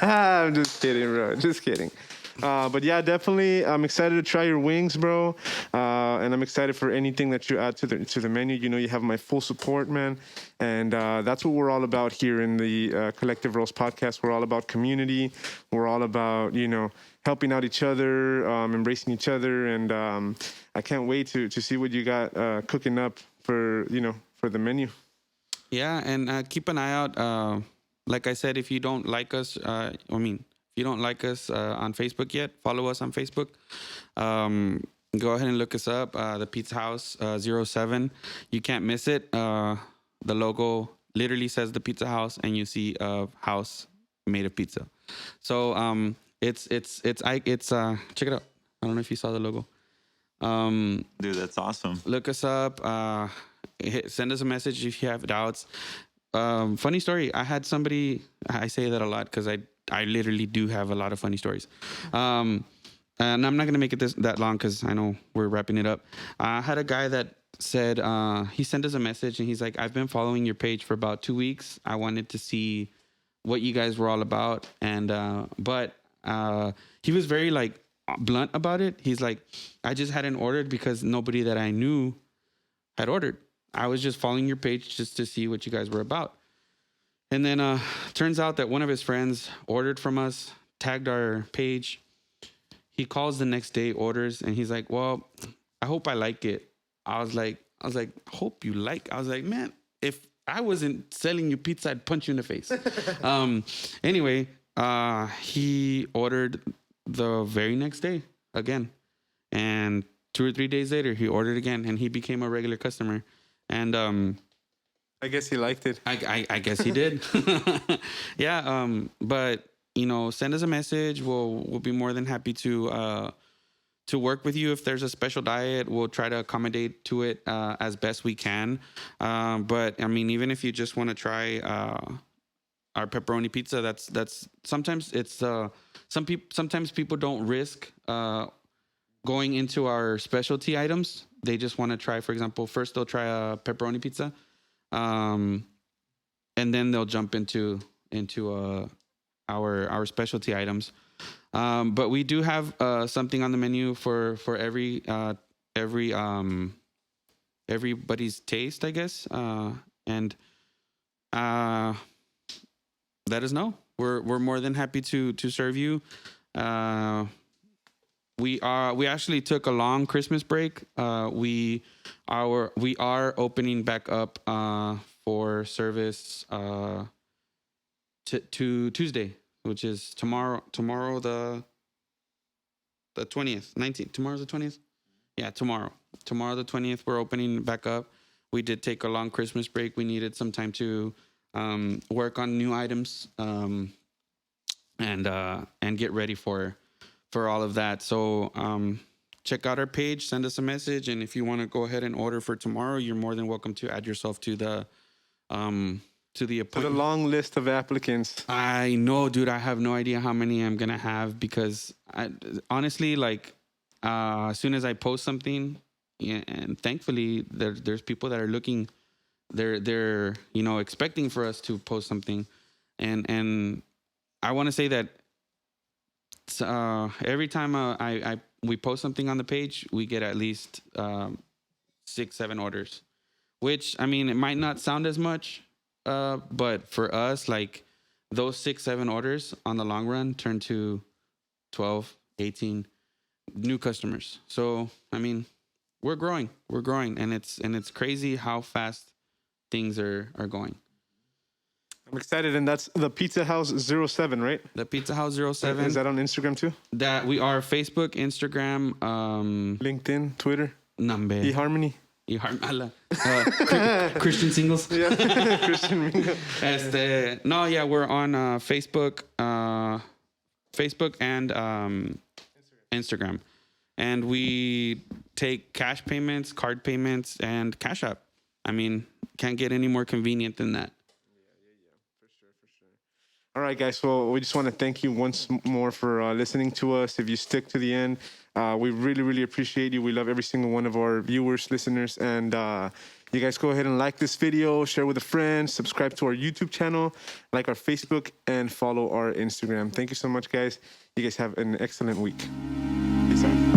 I'm just kidding, bro. Just kidding. But yeah, definitely, I'm excited to try your wings, bro. And I'm excited for anything that you add to the menu. You have my full support, man. And that's what we're all about here in the Collective Roast podcast. We're all about community. We're all about helping out each other, embracing each other, and I can't wait to see what you got cooking up for the menu. Yeah, and keep an eye out. Like I said, if you don't like us, if you don't like us on Facebook yet, follow us on Facebook. Go ahead and look us up, the Pizza House 07. You can't miss it. The logo literally says the Pizza House, and you see a house made of pizza. So it's check it out. I don't know if you saw the logo, Dude, that's awesome. Look us up. Send us a message if you have doubts. Funny story. I had somebody. I say that a lot because I literally do have a lot of funny stories. And I'm not gonna make it that long because I know we're wrapping it up. I had a guy that said he sent us a message and he's like, I've been following your page for about 2 weeks. I wanted to see what you guys were all about, and but he was very like blunt about it. He's like, I just hadn't ordered because nobody that I knew had ordered. I was just following your page just to see what you guys were about. And then turns out that one of his friends ordered from us, tagged our page. He calls the next day, orders, and he's like, well, I hope I like it. I was like, hope you like. I was like, man, if I wasn't selling you pizza, I'd punch you in the face. Anyway, he ordered the very next day again. And 2 or 3 days later, he ordered again, and he became a regular customer. And I guess he liked it. I guess he did. Yeah. But send us a message. We'll be more than happy to work with you. If there's a special diet, we'll try to accommodate to it as best we can. But I mean, even if you just want to try our pepperoni pizza, that's sometimes it's sometimes people don't risk going into our specialty items. They just want to try, for example, first they'll try a pepperoni pizza, and then they'll jump into our specialty items. But we do have something on the menu for everybody's taste, I guess. And let us know. We're more than happy to serve you. We actually took a long Christmas break. We are opening back up for service to Tuesday, which is tomorrow the 20th, 19th. Tomorrow's the 20th? Yeah, tomorrow the 20th, we're opening back up. We did take a long Christmas break. We needed some time to work on new items and get ready for all of that. So check out our page, send us a message, and if you want to go ahead and order for tomorrow, you're more than welcome to add yourself to the appointment. To the long list of applicants. I know, dude. I have no idea how many I'm gonna have because honestly, like, as soon as I post something, yeah, and thankfully there's people that are looking, they're expecting for us to post something, and I want to say that every time we post something on the page, we get at least 6-7 orders, which I mean it might not sound as much. But for us, like those 6-7 orders on the long run turn to 12, 18 new customers. So, I mean, we're growing, and it's crazy how fast things are going. I'm excited. And that's the Pizza House 07, right? The Pizza House 07. Is that on Instagram too? That we are Facebook, Instagram, LinkedIn, Twitter, Nambe. eHarmony. Christian Singles. Yeah, Christian Mingo. We're on Facebook and Instagram, and we take cash payments, card payments, and Cash App. I mean, can't get any more convenient than that. For sure. All right, guys. Well, we just want to thank you once more for listening to us. If you stick to the end, we really, really appreciate you. We love every single one of our viewers, listeners, and you guys go ahead and like this video, share with a friend, subscribe to our YouTube channel, like our Facebook, and follow our Instagram. Thank you so much, guys. You guys have an excellent week. Peace out.